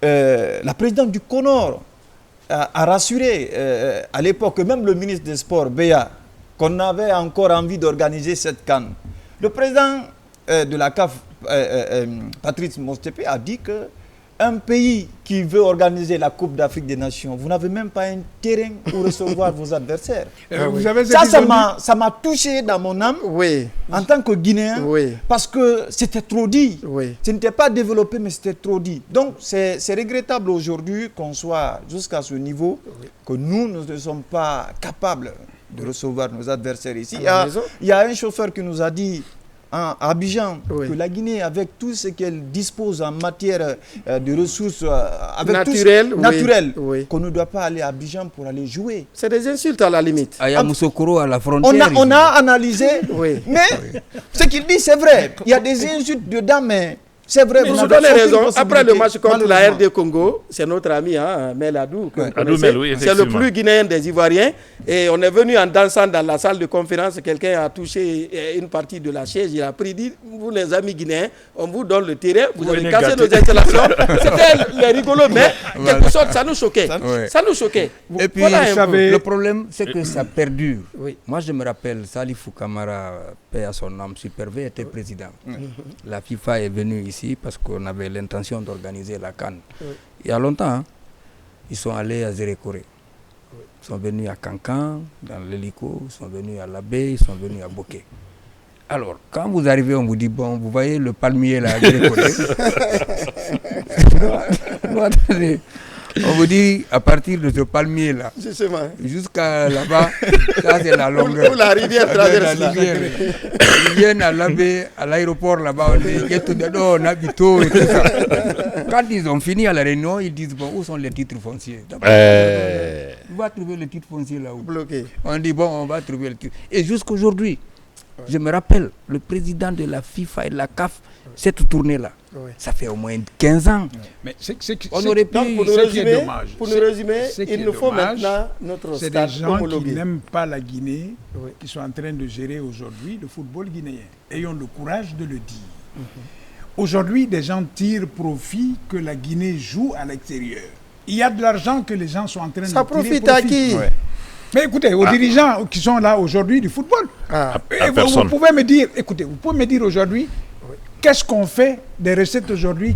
La présidente du CONOR a rassuré à l'époque, même le ministre des Sports, Béa, qu'on avait encore envie d'organiser cette CAN. Le président de la CAF, Patrice Motsepe, a dit que un pays qui veut organiser la Coupe d'Afrique des Nations, vous n'avez même pas un terrain pour recevoir vos adversaires. Ça m'a touché dans mon âme en tant que Guinéen parce que c'était trop dit. Ce n'était pas développé, mais c'était trop dit. Donc c'est regrettable aujourd'hui qu'on soit jusqu'à ce niveau, que nous ne sommes pas capables de recevoir nos adversaires ici. Il y a un chauffeur qui nous a dit à Abidjan, que la Guinée, avec tout ce qu'elle dispose en matière de ressources naturelles, qu'on ne doit pas aller à Abidjan pour aller jouer. C'est des insultes à la limite. À Yamoussoukro, à la frontière. On a analysé, mais ce qu'il dit, c'est vrai. Il y a des insultes dedans, mais... C'est vrai, vous nous donnez raison. Après le match contre la RD Congo, c'est notre ami Mel Adou. C'est le plus guinéen des Ivoiriens. Et on est venu en dansant dans la salle de conférence. Quelqu'un a touché une partie de la chaise. Il a pris, dit, vous les amis guinéens, on vous donne le terrain. Vous avez cassé nos installations. C'était rigolo, mais quelque sorte, ça nous choquait. Ça nous choquait. Et puis, le problème, c'est que ça perdure. Moi, je me rappelle, Salifou Kamara, paix à son âme, Super V, était président. La FIFA est venue ici parce qu'on avait l'intention d'organiser la CAN. Il y a longtemps, hein, ils sont allés à Zérékoré. Ils sont venus à Cancan, dans l'hélico, ils sont venus à Labé, ils sont venus à Boké. Alors, quand vous arrivez, on vous dit, bon, vous voyez le palmier là à Zérékoré. Attendez. On vous dit, à partir de ce palmier-là, jusqu'à là-bas, ça c'est la longueur. Où la rivière traverse là. Ils viennent à l'aéroport là-bas, on dit, on habite et tout ça. Quand ils ont fini à la réunion, ils disent, bon, où sont les titres fonciers? On va trouver le titre foncier là-haut. Bloqué. On dit, bon, on va trouver le titre. Et jusqu'aujourd'hui, je me rappelle, le président de la FIFA et de la CAF, cette tournée-là, ça fait au moins 15 ans. Mais on aurait pu, pour nous résumer, il nous faut maintenant notre stade homologué. C'est des gens qui n'aiment pas la Guinée, qui sont en train de gérer aujourd'hui le football guinéen. Ayons le courage de le dire. Aujourd'hui, des gens tirent profit que la Guinée joue à l'extérieur. Il y a de l'argent que les gens sont en train de tirer profit. Ça profite à qui? Mais écoutez, aux dirigeants qui sont là aujourd'hui du football, vous pouvez me dire, aujourd'hui, qu'est-ce qu'on fait des recettes aujourd'hui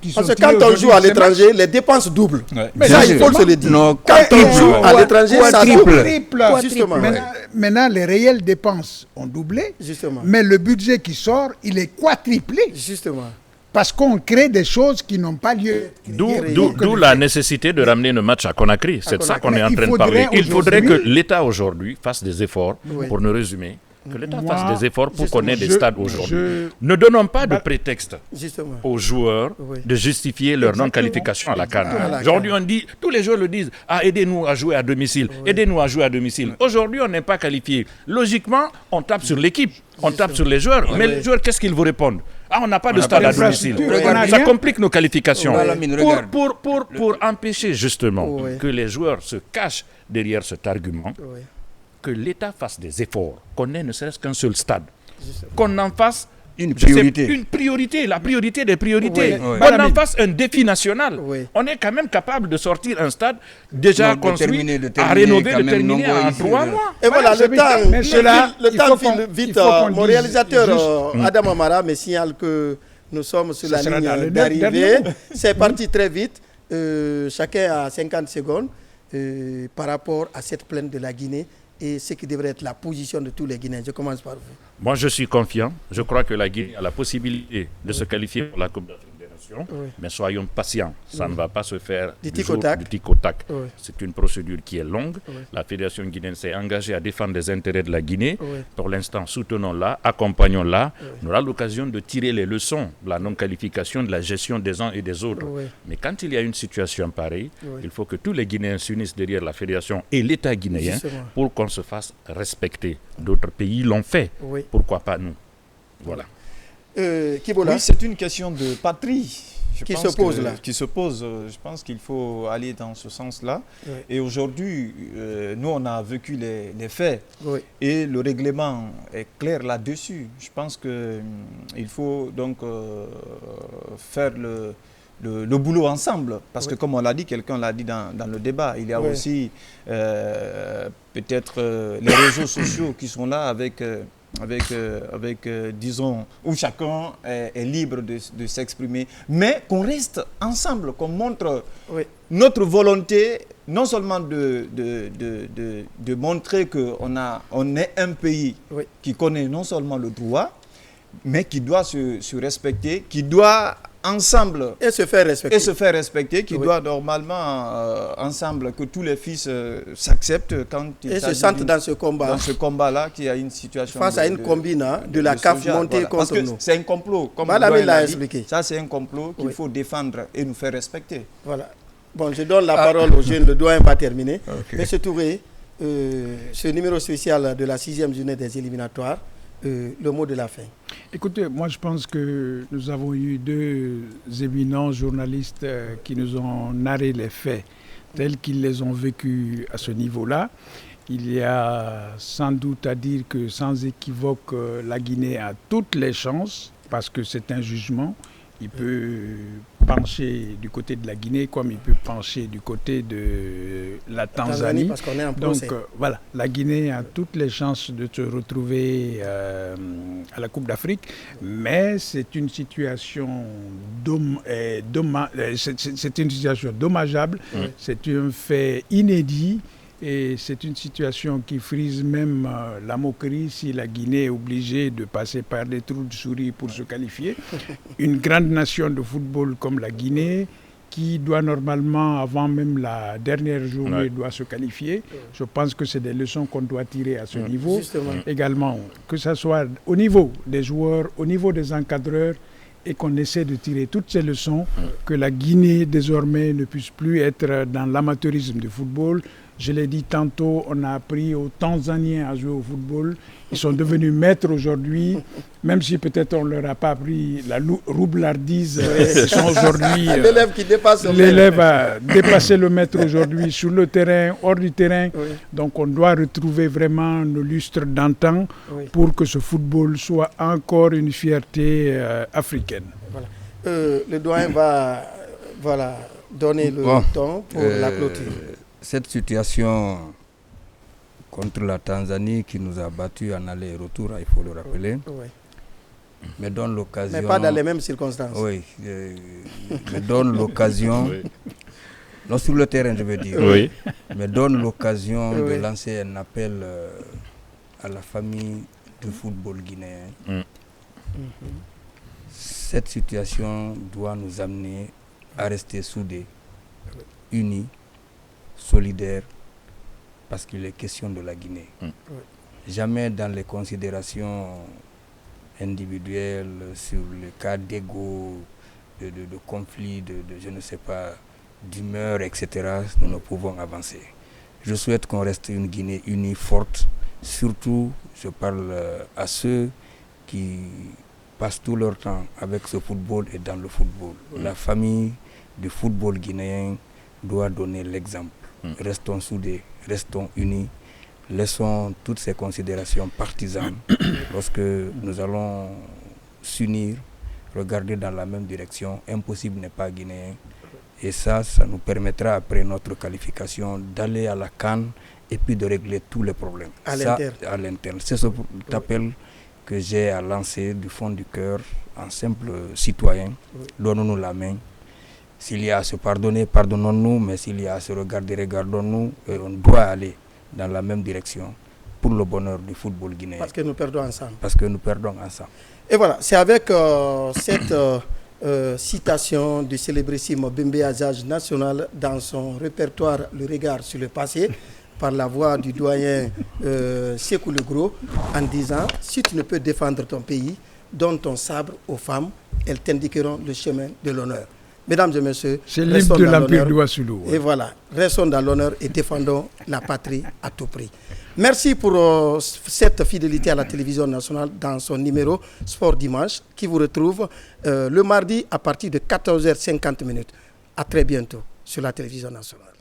qui sont... Parce que quand on joue à l'étranger, les dépenses doublent. Mais ça, il faut se le dire. Quand on joue à l'étranger, ça double. Justement. Maintenant, les réelles dépenses ont doublé, mais le budget qui sort, il est quadruplé. Justement. Parce qu'on crée des choses qui n'ont pas lieu. D'où la nécessité de ramener le match à Conakry. C'est de ça qu'on est en train de parler. Il faudrait que l'État aujourd'hui fasse des efforts, pour nous résumer, que l'État fasse des efforts pour qu'on ait des stades aujourd'hui. Ne donnons pas de prétexte aux joueurs de justifier leur non-qualification à la CAN. Aujourd'hui, on dit, tous les joueurs le disent, aidez-nous à jouer à domicile, aidez-nous à jouer à domicile. Aujourd'hui, on n'est pas qualifié. Logiquement, on tape sur l'équipe, on tape sur les joueurs. Mais les joueurs, qu'est-ce qu'ils vous répondent? On n'a pas de stade à domicile. Ça complique nos qualifications. Pour empêcher justement que les joueurs se cachent derrière cet argument, que l'État fasse des efforts, qu'on ait ne serait-ce qu'un seul stade. qu'on en fasse une priorité. Une priorité, la priorité des priorités. Oui. On en fasse un défi national. Oui. On est quand même capable de sortir un stade déjà construit, à rénover, de terminer en 3 mois. Et voilà, le temps file vite. Mon réalisateur Adam Amara me signale que nous sommes sur la ligne d'arrivée. C'est parti très vite. Chacun a 50 secondes par rapport à cette plainte de la Guinée et ce qui devrait être la position de tous les Guinéens. Je commence par vous. Moi, je suis confiant. Je crois que la Guinée a la possibilité de se qualifier pour la Coupe d'Afrique des Nations. Oui. Mais soyons patients. Ça ne va pas se faire du tic au tac. Oui. C'est une procédure qui est longue. Oui. La Fédération guinéenne s'est engagée à défendre les intérêts de la Guinée. Oui. Pour l'instant, soutenons-la, accompagnons-la. Oui. On aura l'occasion de tirer les leçons de la non-qualification, de la gestion des uns et des autres. Oui. Mais quand il y a une situation pareille, il faut que tous les Guinéens s'unissent derrière la Fédération et l'État guinéen pour qu'on se fasse respecter. D'autres pays l'ont fait. Oui. Pourquoi pas nous? Voilà. Oui, c'est une question de patrie qui se pose là. Qui se pose. Je pense qu'il faut aller dans ce sens-là. Oui. Et aujourd'hui, nous, on a vécu les faits. Oui. Et le règlement est clair là-dessus. Je pense qu'il faut donc faire le boulot ensemble. Parce que comme on l'a dit, quelqu'un l'a dit dans le débat, il y a aussi peut-être les réseaux sociaux qui sont là avec disons, où chacun est libre de s'exprimer, mais qu'on reste ensemble, qu'on montre notre volonté, non seulement de montrer qu'on est un pays qui connaît non seulement le droit, mais qui doit se respecter, qui doit ensemble et se faire respecter, qui doit normalement ensemble que tous les fils s'acceptent quand ils se sentent dans ce combat-là, qu'il y a une situation face à une combine de la CAF montée contre nous. Parce que c'est un complot, comme Madame l'a expliqué. Ça, c'est un complot qu'il faut défendre et nous faire respecter. Voilà. Bon, je donne la parole aux jeunes. Le doyen va terminer. Monsieur Touré, ce numéro spécial de la 6e journée des éliminatoires, le mot de la fin. Écoutez, moi je pense que nous avons eu 2 éminents journalistes qui nous ont narré les faits tels qu'ils les ont vécus à ce niveau-là. Il y a sans doute à dire que sans équivoque, la Guinée a toutes les chances parce que c'est un jugement. Il peut pencher du côté de la Guinée comme il peut pencher du côté de la Tanzanie. Parce qu'on est en procès. Donc voilà, la Guinée a toutes les chances de se retrouver à la Coupe d'Afrique, mais c'est une situation dommageable, c'est un fait inédit. Et c'est une situation qui frise même la moquerie si la Guinée est obligée de passer par des trous de souris pour se qualifier. Une grande nation de football comme la Guinée, qui doit normalement, avant même la dernière journée, doit se qualifier. Je pense que c'est des leçons qu'on doit tirer à ce niveau. Également, que ce soit au niveau des joueurs, au niveau des encadreurs, et qu'on essaie de tirer toutes ces leçons, que la Guinée désormais ne puisse plus être dans l'amateurisme du football. Je l'ai dit tantôt, on a appris aux Tanzaniens à jouer au football. Ils sont devenus maîtres aujourd'hui, même si peut-être on ne leur a pas appris la roublardise. Ils sont aujourd'hui... L'élève qui dépasse le maître. L'élève a dépassé le maître aujourd'hui sur le terrain, hors du terrain. Donc on doit retrouver vraiment le lustre d'antan pour que ce football soit encore une fierté africaine. Voilà. Le doyen va donner le temps pour la clôture. Cette situation contre la Tanzanie qui nous a battus en aller et retour, il faut le rappeler, me donne l'occasion... Mais pas dans les mêmes circonstances. Oui, me donne l'occasion, non sur le terrain je veux dire, me donne l'occasion de lancer un appel à la famille du football guinéen. Cette situation doit nous amener à rester soudés, unis, solidaire, parce qu'il est question de la Guinée. Jamais dans les considérations individuelles sur le cas d'ego, de conflit, de je ne sais pas, d'humeur, etc., nous ne pouvons avancer. Je souhaite qu'on reste une Guinée unie, forte. Surtout, je parle à ceux qui passent tout leur temps avec ce football et dans le football. La famille du football guinéen doit donner l'exemple. Restons soudés, restons unis, laissons toutes ces considérations partisanes lorsque nous allons s'unir, regarder dans la même direction. Impossible n'est pas guinéen. Et ça nous permettra, après notre qualification, d'aller à la CAN et puis de régler tous les problèmes. À l'interne. C'est ce appel que j'ai à lancer du fond du cœur en simple citoyen. Donnons-nous la main. S'il y a à se pardonner, pardonnons-nous, mais s'il y a à se regarder, regardons-nous. Et on doit aller dans la même direction pour le bonheur du football guinéen. Parce que nous perdons ensemble. Et voilà, c'est avec cette citation du célébrissime Bembe Azage National dans son répertoire Le Regard sur le passé, par la voix du doyen Sékou Le Gros, en disant « Si tu ne peux défendre ton pays, donne ton sabre aux femmes, elles t'indiqueront le chemin de l'honneur. » Mesdames et messieurs, c'est l'hymne de l'Empire du Ouassoulou. Et voilà, restons dans l'honneur et défendons la patrie à tout prix. Merci pour cette fidélité à la télévision nationale dans son numéro Sport Dimanche qui vous retrouve le mardi à partir de 14h50. À très bientôt sur la télévision nationale.